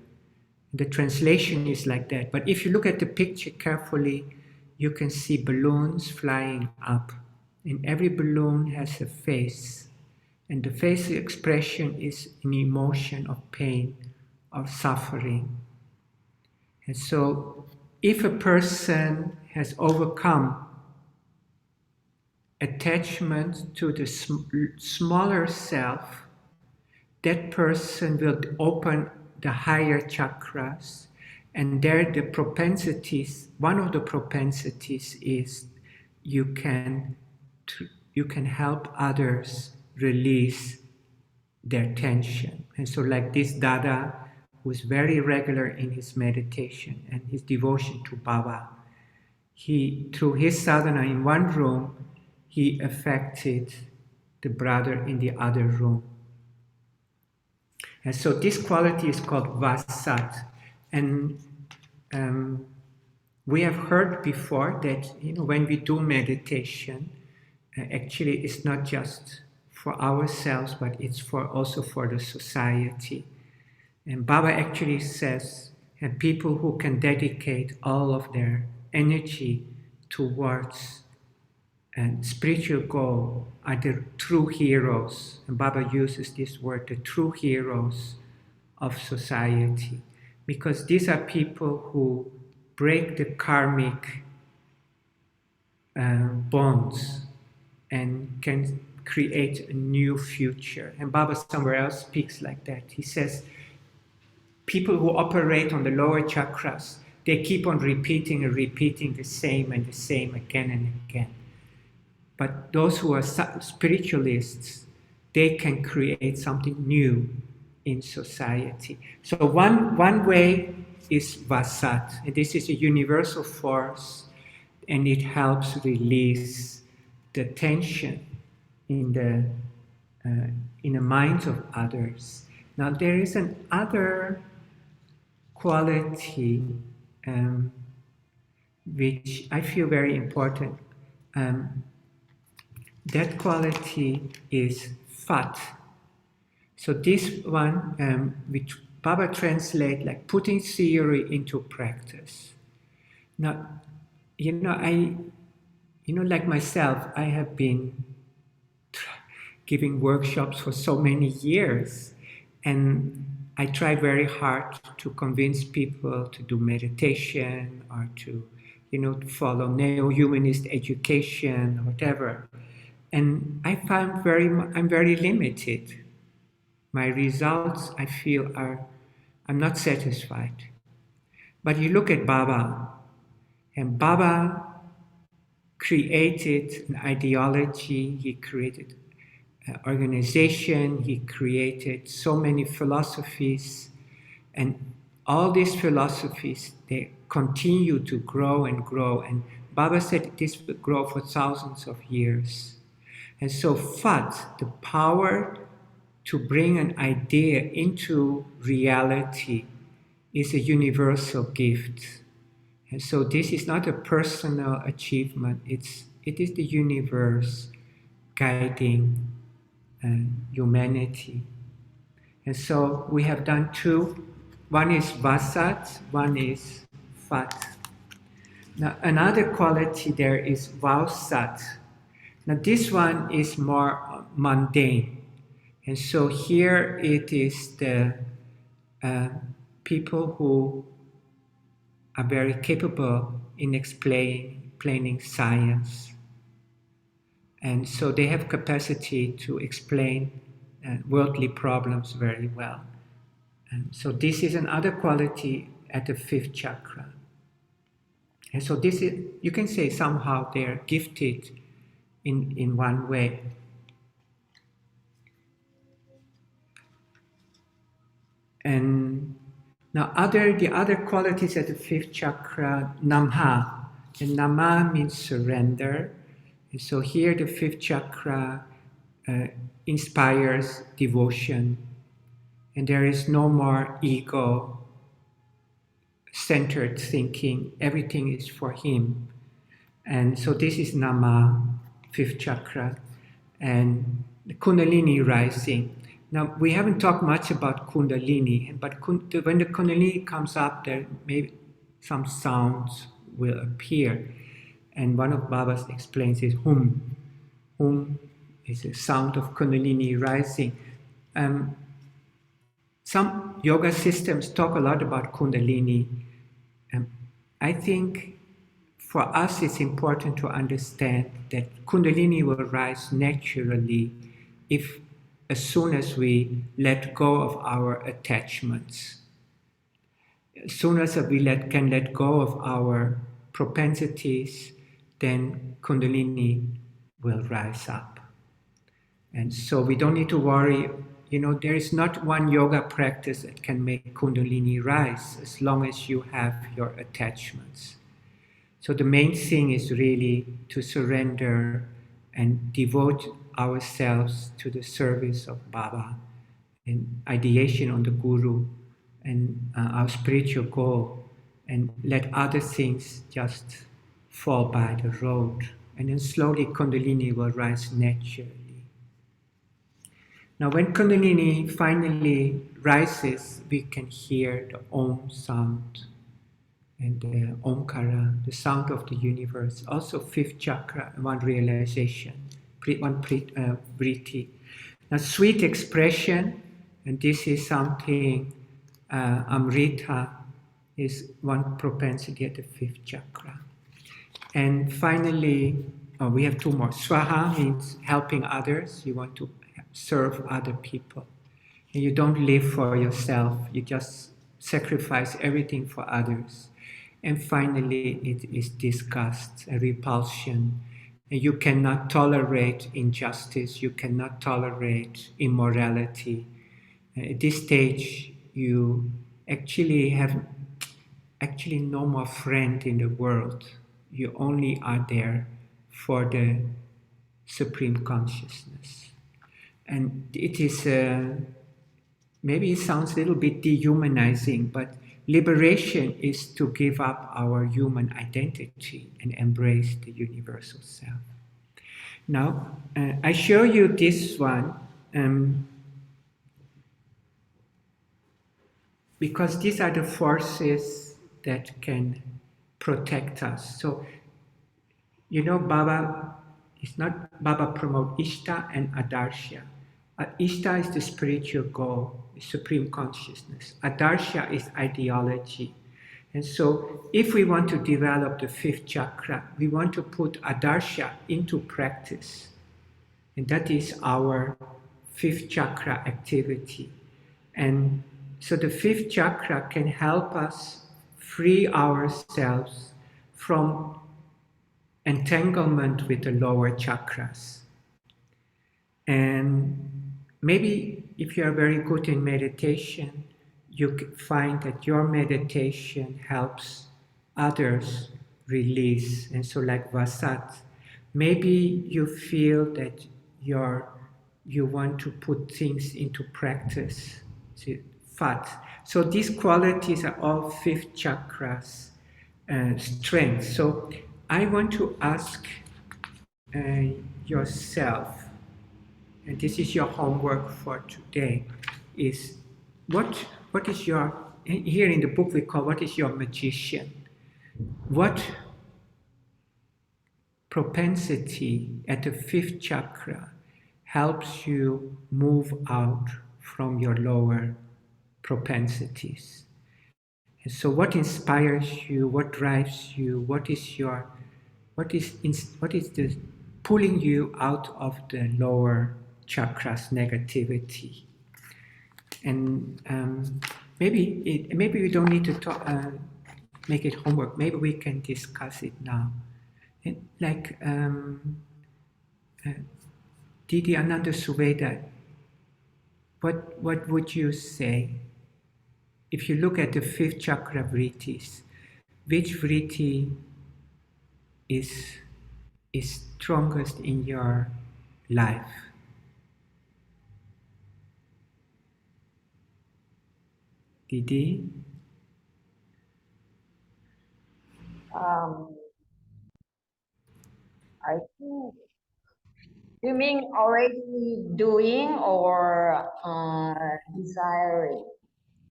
The translation is like that. But if you look at the picture carefully, you can see balloons flying up. And every balloon has a face. And the face expression is an emotion of pain, of suffering. And so if a person has overcome attachment to the smaller self, that person will open the higher chakras, and there the propensities, one of the propensities is you can help others release their tension. And so like this Dada, who is very regular in his meditation and his devotion to Baba, through his sadhana in one room, he affected the brother in the other room. And so this quality is called Vasat. And we have heard before that, you know, when we do meditation, actually it's not just for ourselves, but it's also for the society. And Baba actually says, and people who can dedicate all of their energy towards and spiritual goal are the true heroes. And Baba uses this word, the true heroes of society, because these are people who break the karmic bonds and can create a new future. And Baba somewhere else speaks like that. He says, people who operate on the lower chakras, they keep on repeating and repeating the same and the same again and again. But those who are spiritualists, they can create something new in society. So one way is Vasat, and this is a universal force, and it helps release the tension in the minds of others. Now there is another quality which I feel very important. That quality is Fat. So this one, which Baba translate like putting theory into practice. Now, like myself, I have been giving workshops for so many years, and I try very hard to convince people to do meditation or to, follow neo-humanist education or whatever. And I find I'm very limited. My results, I feel, I'm not satisfied. But you look at Baba, and Baba created an ideology, he created an organization, he created so many philosophies, and all these philosophies, they continue to grow and grow, and Baba said this will grow for thousands of years. And so Fat, the power to bring an idea into reality, is a universal gift. And so this is not a personal achievement, it is the universe guiding humanity. And so we have done two. One is Vasat, one is Fat. Now another quality there is Vausat. Now this one is more mundane. And so here it is the people who are very capable in explaining science. And so they have capacity to explain worldly problems very well. And so this is another quality at the 5th chakra. And so this is, you can say somehow they're gifted in one way. And now the other qualities at the 5th chakra, Namha. And Nama means surrender. And so here the 5th chakra inspires devotion. And there is no more ego-centered thinking. Everything is for him. And so this is Nama, 5th chakra. And the Kundalini rising. Now, we haven't talked much about Kundalini, but when the Kundalini comes up, there maybe some sounds will appear. And one of Baba's explains is Hum. Hum is a sound of Kundalini rising. Some yoga systems talk a lot about Kundalini. I think for us it's important to understand that Kundalini will rise naturally as soon as we let go of our attachments. As soon as we can let go of our propensities, then Kundalini will rise up. And so we don't need to worry, there is not one yoga practice that can make Kundalini rise as long as you have your attachments. So the main thing is really to surrender and devote ourselves to the service of Baba and ideation on the Guru and our spiritual goal. and let other things just fall by the road. And then slowly Kundalini will rise naturally. Now when Kundalini finally rises, we can hear the Om sound and the Omkara, the sound of the universe. Also fifth chakra, one realization, one vritti. Now sweet expression, and this is something, Amrita is one propensity at the fifth chakra. And finally, we have two more. Swaha means helping others. You want to serve other people. And you don't live for yourself. You just sacrifice everything for others. And finally, it is disgust, a repulsion. And you cannot tolerate injustice. You cannot tolerate immorality. At this stage, you actually have no more friend in the world. You only are there for the Supreme Consciousness. And it is, maybe it sounds a little bit dehumanizing, but liberation is to give up our human identity and embrace the universal self. Now, I show you this one because these are the forces that can protect us. So, you know, Baba promote Ishta and Adarsha. Ishta is the spiritual goal, the supreme consciousness. Adarsha is ideology. And so if we want to develop the fifth chakra, we want to put Adarsha into practice. And that is our fifth chakra activity. And so the fifth chakra can help us free ourselves from entanglement with the lower chakras. And maybe if you are very good in meditation, you find that your meditation helps others release. And so like Vasat, maybe you feel that you want to put things into practice. Fat. So these qualities are all fifth chakras strengths. So I want to ask yourself, and this is your homework for today, is what is your, here in the book we call, what is your magician? What propensity at the fifth chakra helps you move out from your lower propensities? And so what inspires you, what drives you, what is the pulling you out of the lower chakras negativity? And maybe we don't need to talk, make it homework. Maybe we can discuss it now. And like Didi Ananda Suveda, what would you say? If you look at the fifth chakra vrittis, which vritti is strongest in your life? Didi? I think, you mean already doing or desiring?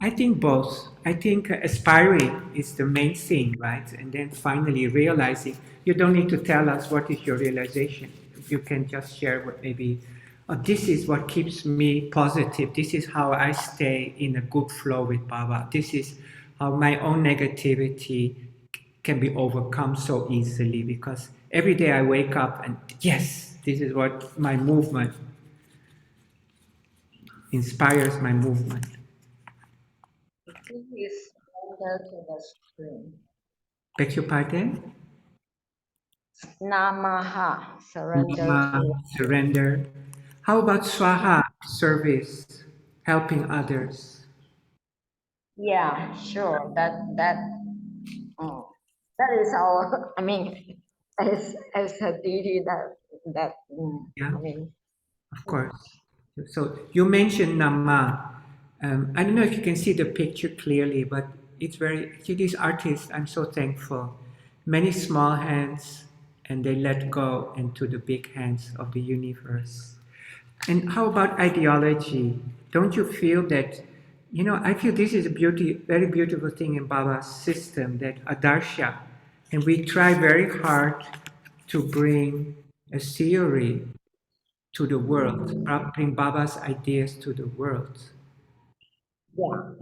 I think both. I think aspiring is the main thing, right? And then finally realizing. You don't need to tell us what is your realization. You can just share what maybe, this is what keeps me positive. This is how I stay in a good flow with Baba. This is how my own negativity can be overcome so easily, because every day I wake up and yes, this is what my movement inspires my movement. Is surrender to the Supreme. Beg your pardon? Namaha, surrender Surrender. How about Swaha, service, helping others? Yeah, sure. That is our. I mean, as a deity that. Yeah. I mean, of course. So you mentioned Nama. I don't know if you can see the picture clearly, but it's very, actually these artists, I'm so thankful. Many small hands, and they let go into the big hands of the universe. And how about ideology? Don't you feel that, I feel this is a very beautiful thing in Baba's system, that Adarsha, and we try very hard to bring a theory to the world, bring Baba's ideas to the world. Yeah,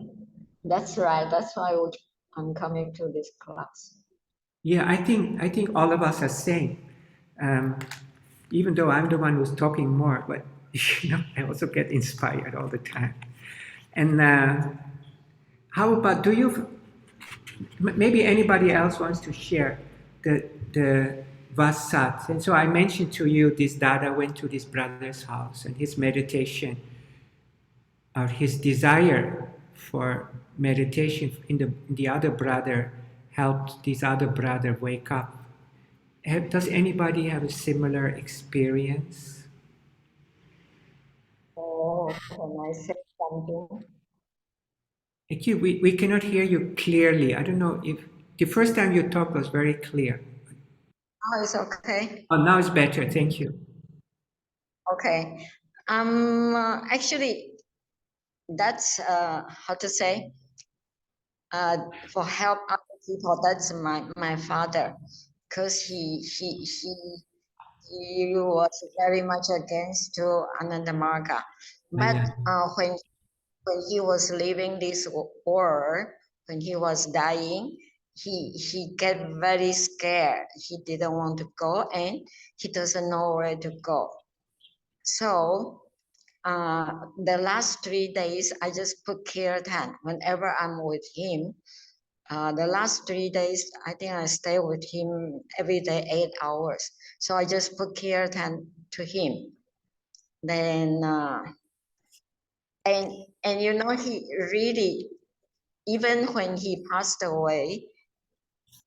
that's right. That's why I'm coming to this class. Yeah, I think all of us are same. Even though I'm the one who's talking more, but I also get inspired all the time. And how about, maybe anybody else wants to share the Vasat? And so I mentioned to you this Dada went to this brother's house, and his meditation, or his desire for meditation in the other brother helped this other brother wake up. Does anybody have a similar experience? Oh, can I say something? Actually, we cannot hear you clearly. I don't know if the first time you talked was very clear. Oh, it's okay. Oh, now it's better. Thank you. Okay. Actually, that's how to say. For help other people. That's my father, because he was very much against to Anandamarga. But when he was leaving this world, when he was dying, he get very scared. He didn't want to go, and he doesn't know where to go. So the last 3 days, I just put kirtan whenever I'm with him. The last 3 days, I think I stay with him every day 8 hours. So I just put kirtan to him. Then and he really, even when he passed away,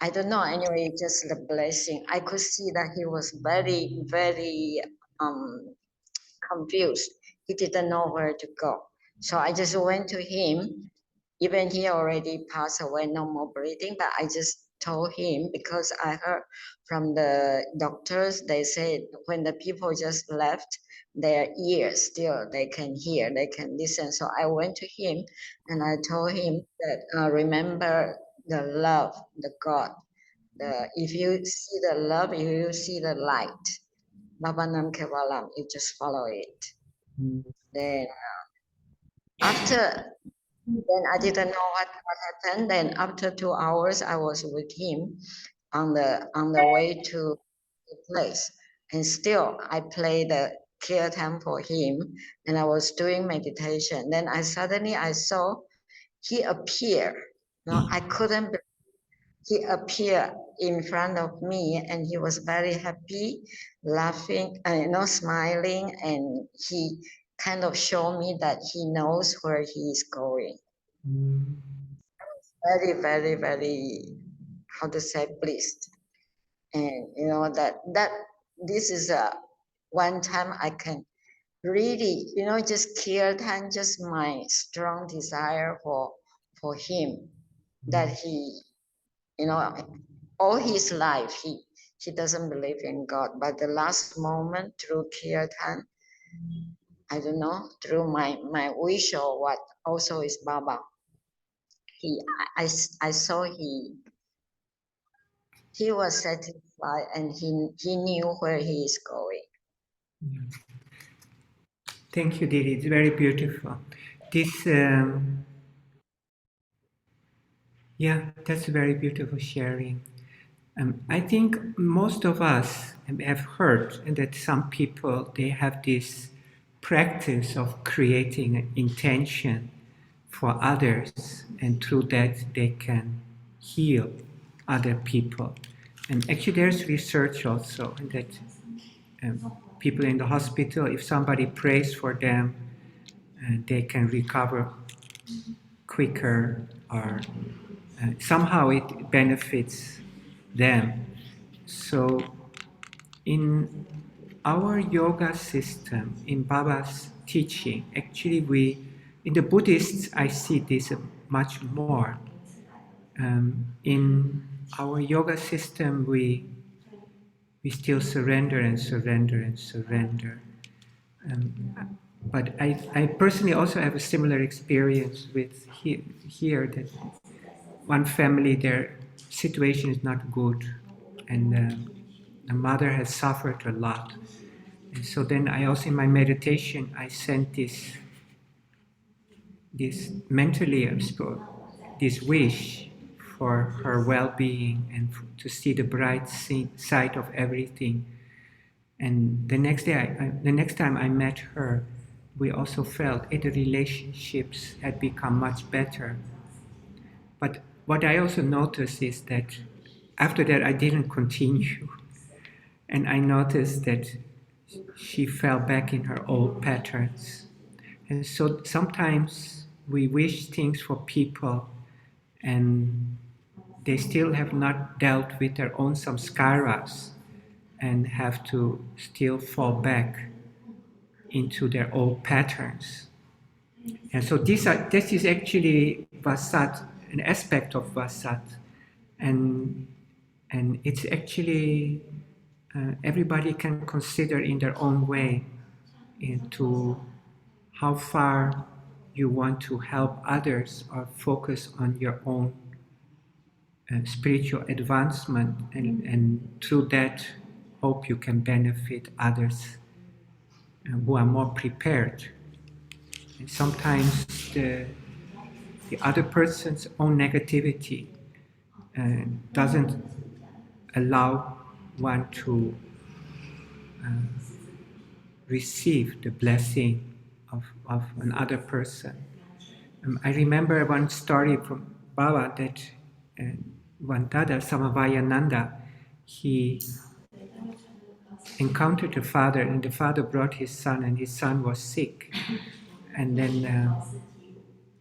I don't know, anyway, just the blessing. I could see that he was very, very confused. He didn't know where to go. So I just went to him. Even he already passed away, no more breathing, but I just told him, because I heard from the doctors, they said when the people just left, their ears still, they can hear, they can listen. So I went to him and I told him that remember the love, the God. If you see the love, if you see the light, Babanam Kevalam, you just follow it. Then then I didn't know what happened. Then after 2 hours, I was with him on the way to the place, and still I played the kirtan for him, and I was doing meditation. Then I saw he appeared. No, I couldn't. He appeared in front of me, and he was very happy, laughing, smiling, and he kind of showed me that he knows where he is going. Very, very, very, how to say, pleased. And that this is one time I can really, just kirtan, just my strong desire for him, that he, all his life he doesn't believe in God, but the last moment through kirtan, I don't know, through my wish or what, also is Baba. I saw he was satisfied, and he knew where he is going. Thank you, Didi. It's very beautiful. This, that's a very beautiful sharing. I think most of us have heard that some people, they have this practice of creating an intention for others, and through that they can heal other people. And actually there's research also that people in the hospital, if somebody prays for them, they can recover quicker, or somehow it benefits them. So in our yoga system, in Baba's teaching, actually in the Buddhists, I see this much more. In our yoga system, we still surrender and surrender and surrender. But I personally also have a similar experience with here that one family, their situation is not good, and the mother has suffered a lot. And so then I also, in my meditation, I sent this mentally, this wish for her well-being and to see the bright side of everything. And the next day, the next time I met her, we also felt the relationships had become much better. But what I also noticed is that after that, I didn't continue. And I noticed that she fell back in her old patterns. And so sometimes we wish things for people and they still have not dealt with their own samskaras and have to still fall back into their old patterns. And so this is actually Vasat, an aspect of Vasat. And it's actually, everybody can consider in their own way into how far you want to help others or focus on your own spiritual advancement, and through that hope you can benefit others who are more prepared. And sometimes the other person's own negativity doesn't allow one to receive the blessing of another person. I remember one story from Baba that one Dada, Samavayananda, he encountered the father, and the father brought his son, and his son was sick. And then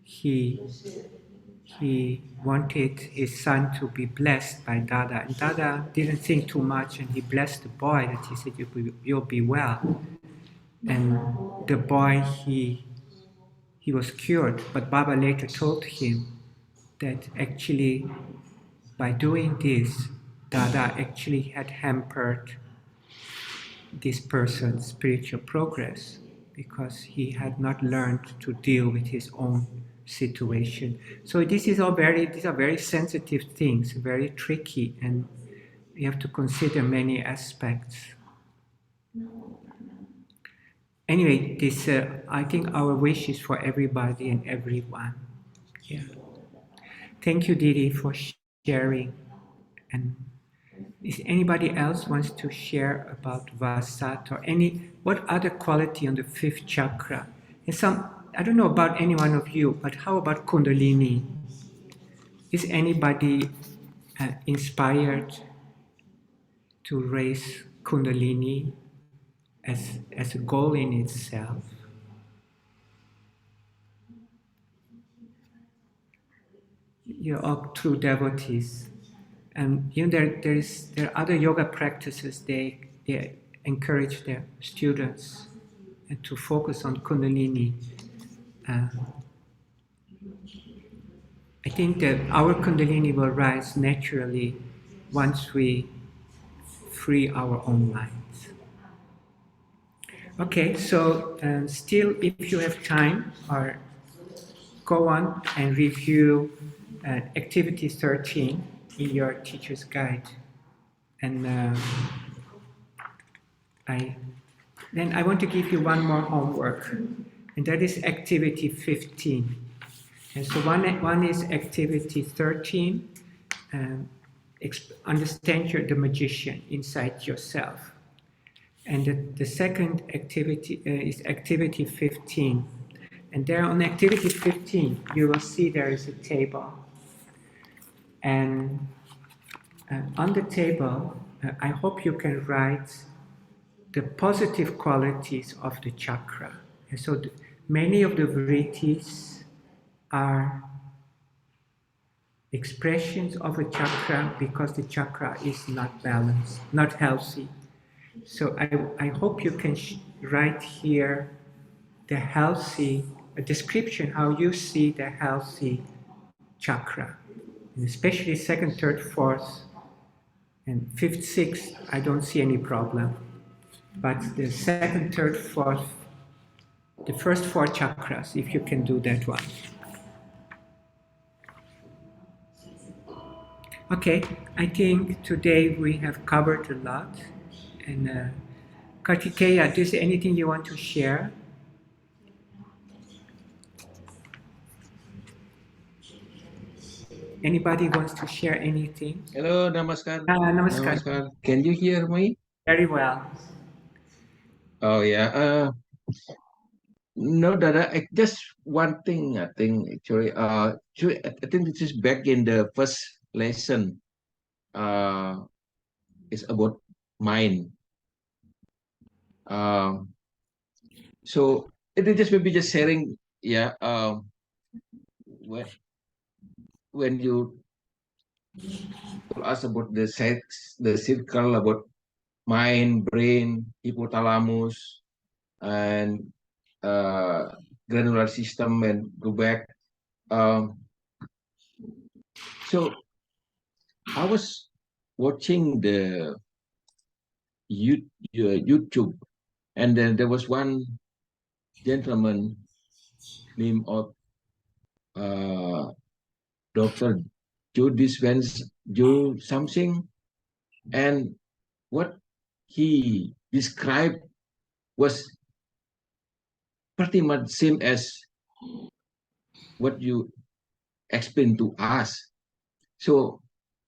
he wanted his son to be blessed by Dada. And Dada didn't think too much, and he blessed the boy, that he said, you'll be well. And the boy, he was cured, but Baba later told him that actually by doing this, Dada actually had hampered this person's spiritual progress because he had not learned to deal with his own situation. So these are very sensitive things, very tricky, and you have to consider many aspects. Anyway, I think our wish is for everybody and everyone. Yeah. Thank you, Didi, for sharing. And if anybody else wants to share about Vasat or what other quality on the fifth chakra? And I don't know about any one of you, but how about Kundalini? Is anybody inspired to raise Kundalini as a goal in itself? You're all true devotees. And there are other yoga practices, they encourage their students to focus on Kundalini. I think that our Kundalini will rise naturally once we free our own minds. Okay, so still, if you have time, or go on and review activity 13 in your teacher's guide. And then I want to give you one more homework, and that is activity 15. And so one is activity 13, understand the magician inside yourself. And the second activity is activity 15. And there on activity 15, you will see there is a table. And on the table, I hope you can write the positive qualities of the chakra. And so many of the vrittis are expressions of a chakra because the chakra is not balanced, not healthy. So I hope you can write here the healthy, a description how you see the healthy chakra. especially second, third, fourth, and fifth, sixth, I don't see any problem. But the second, third, fourth, the first four chakras, if you can do that one. Okay, I think today we have covered a lot. And Kartikeya, is there anything you want to share? Anybody wants to share anything? Hello, Namaskar. Namaskar. Namaskar. Can you hear me? Very well. Oh yeah. No, Dada. Just one thing. I think actually. I think this is back in the first lesson. It's about mind. So it is just maybe just sharing. Yeah. When you told us about the circle about mind, brain, hypothalamus, and granular system, and go back. So I was watching the YouTube, and then there was one gentleman named of Dr. Joe Dispenza, Joe something, and what he described was pretty much same as what you explained to us. So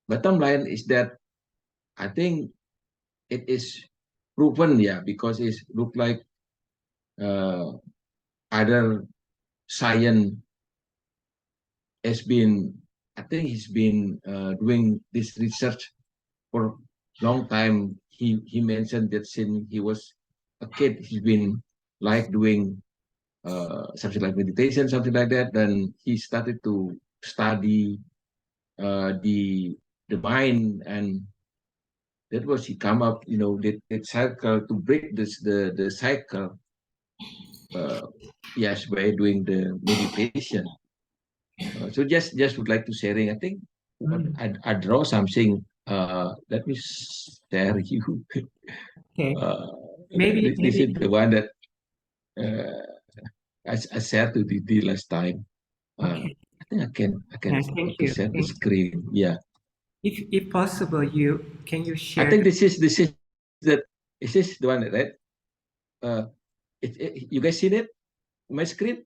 bottom line is that I think it is proven, yeah, because it look like other science has been, I think he's been doing this research for a long time. He mentioned that since he was a kid, he's been like doing something like meditation, something like that. Then he started to study the mind, and that was he come up, that cycle to break the cycle. Yes, by doing the meditation. So just would like to sharing. I think I draw something. Let me share you. Okay. Maybe this is the one that I shared to Didi last time. Okay. I think I can Yeah, thank you. share the screen. Yeah. If possible, can you share? I think this is the one, right? You guys seen it? My screen?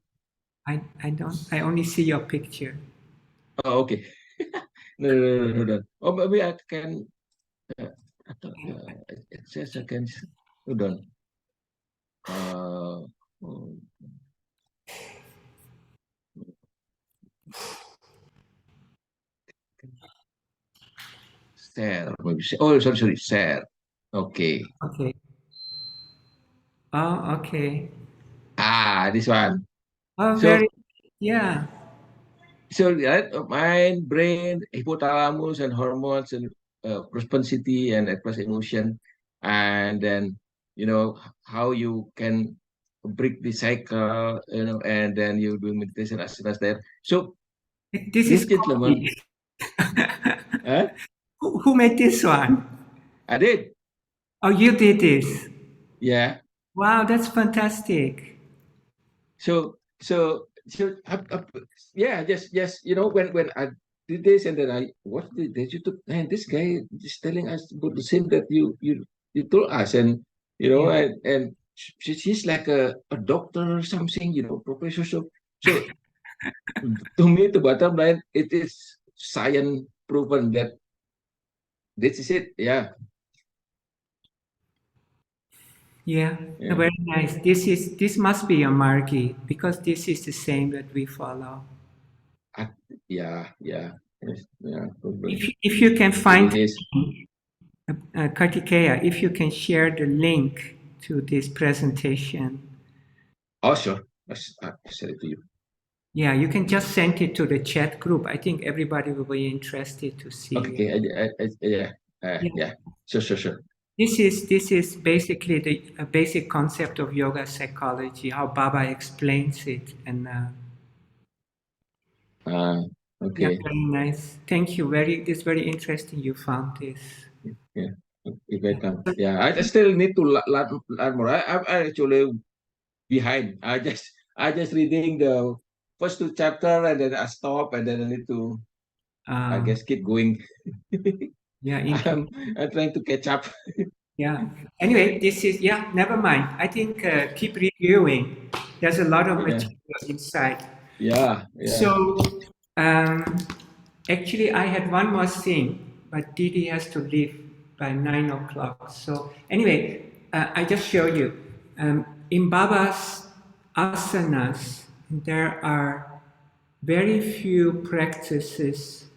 I don't. I only see your picture. Oh, okay. No. Oh, maybe I can. It says I can. Hold on. Share. Oh, sorry. Share. Okay. Okay. Oh, okay. This one. Oh, So, yeah. So right, mind, brain, hypothalamus, and hormones, and propensity, and plus emotion, and then how you can break the cycle, and then you do meditation as soon as that. So This is gentleman, huh? Who made this one? I did. Oh, you did this. Yeah. Wow, that's fantastic. So yeah, just when I did this, and then what did you took, man, this guy is telling us about the same that you told us, and Yeah. and she's like a doctor or something, professor. So to me, the bottom line, it is science proven that this is it. Yeah. Yeah, very nice. This must be a marquee because this is the same that we follow. Yeah. If you can find It is. Kartikeya, if you can share the link to this presentation. Oh, sure. I'll send it to you. Yeah, you can just send it to the chat group. I think everybody will be interested to see. Okay. Yeah. Sure. This is basically the basic concept of yoga psychology, how Baba explains it, and Yeah, Okay. very nice. Thank you. It's very interesting you found this. You're welcome. Yeah, I still need to learn more. I actually behind. I just reading the first 2 chapter and then I stop and then I need to I guess keep going. Yeah, I'm trying to catch up. yeah. Anyway, never mind. I think keep reviewing. There's a lot of Yeah. material inside. Yeah. So, actually, I had one more thing, but Didi has to leave by 9 o'clock. So, anyway, I just show you. In Baba's asanas, there are very few practices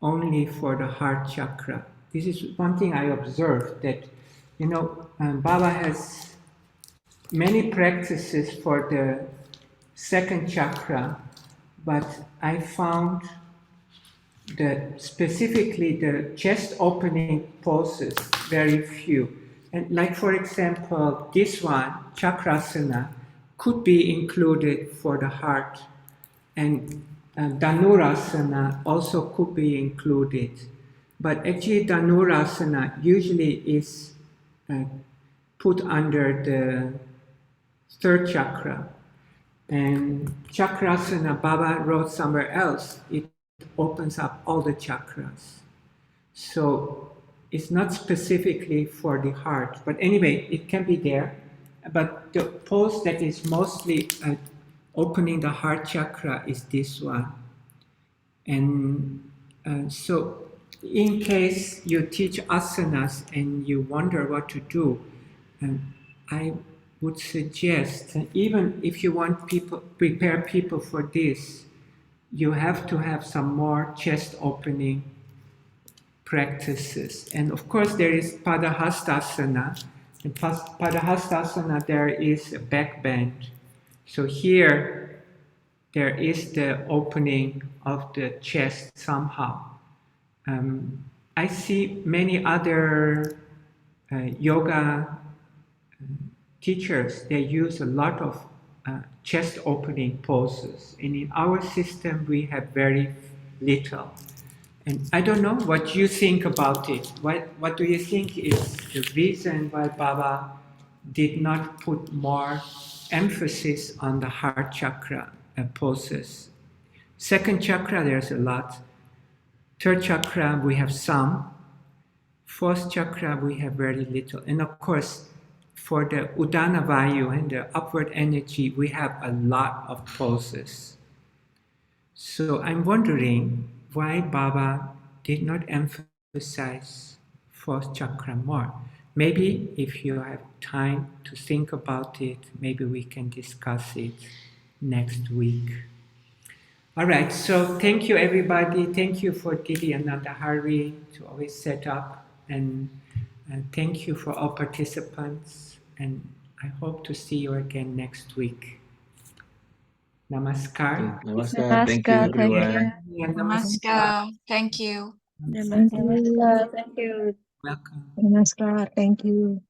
only for the heart chakra. This is one thing I observed that, Baba has many practices for the second chakra, but I found that specifically the chest opening poses very few. And like for example, this one, Chakrasana, could be included for the heart. And Dhanurasana also could be included. But actually Dhanurasana usually is put under the third chakra. And Chakrasana, Baba wrote somewhere else, it opens up all the chakras. So it's not specifically for the heart, but anyway, it can be there. But the pose that is mostly opening the heart chakra is this one. And so in case you teach asanas and you wonder what to do, I would suggest, even if you want prepare people for this, you have to have some more chest opening practices. And of course, there is Padahastasana. In Padahastasana, there is a back bend. So here, there is the opening of the chest somehow. I see many other yoga teachers, they use a lot of chest opening poses. And in our system, we have very little. And I don't know what you think about it. What do you think is the reason why Baba did not put more emphasis on the heart chakra poses? Second chakra, there's a lot. Third chakra, we have some. Fourth chakra, we have very little. And of course, for the Udana Vayu and the upward energy, we have a lot of poses. So I'm wondering why Baba did not emphasize fourth chakra more. Maybe if you have time to think about it, maybe we can discuss it next week. All right, so thank you everybody. Thank you for Didi Anandahari to always set up, and thank you for all participants, and I hope to see you again next week. Namaskar. Namaskar. Thank you, everyone. Namaskar. Thank you. Namaskar. Thank you. Welcome. Namaskar. Thank you.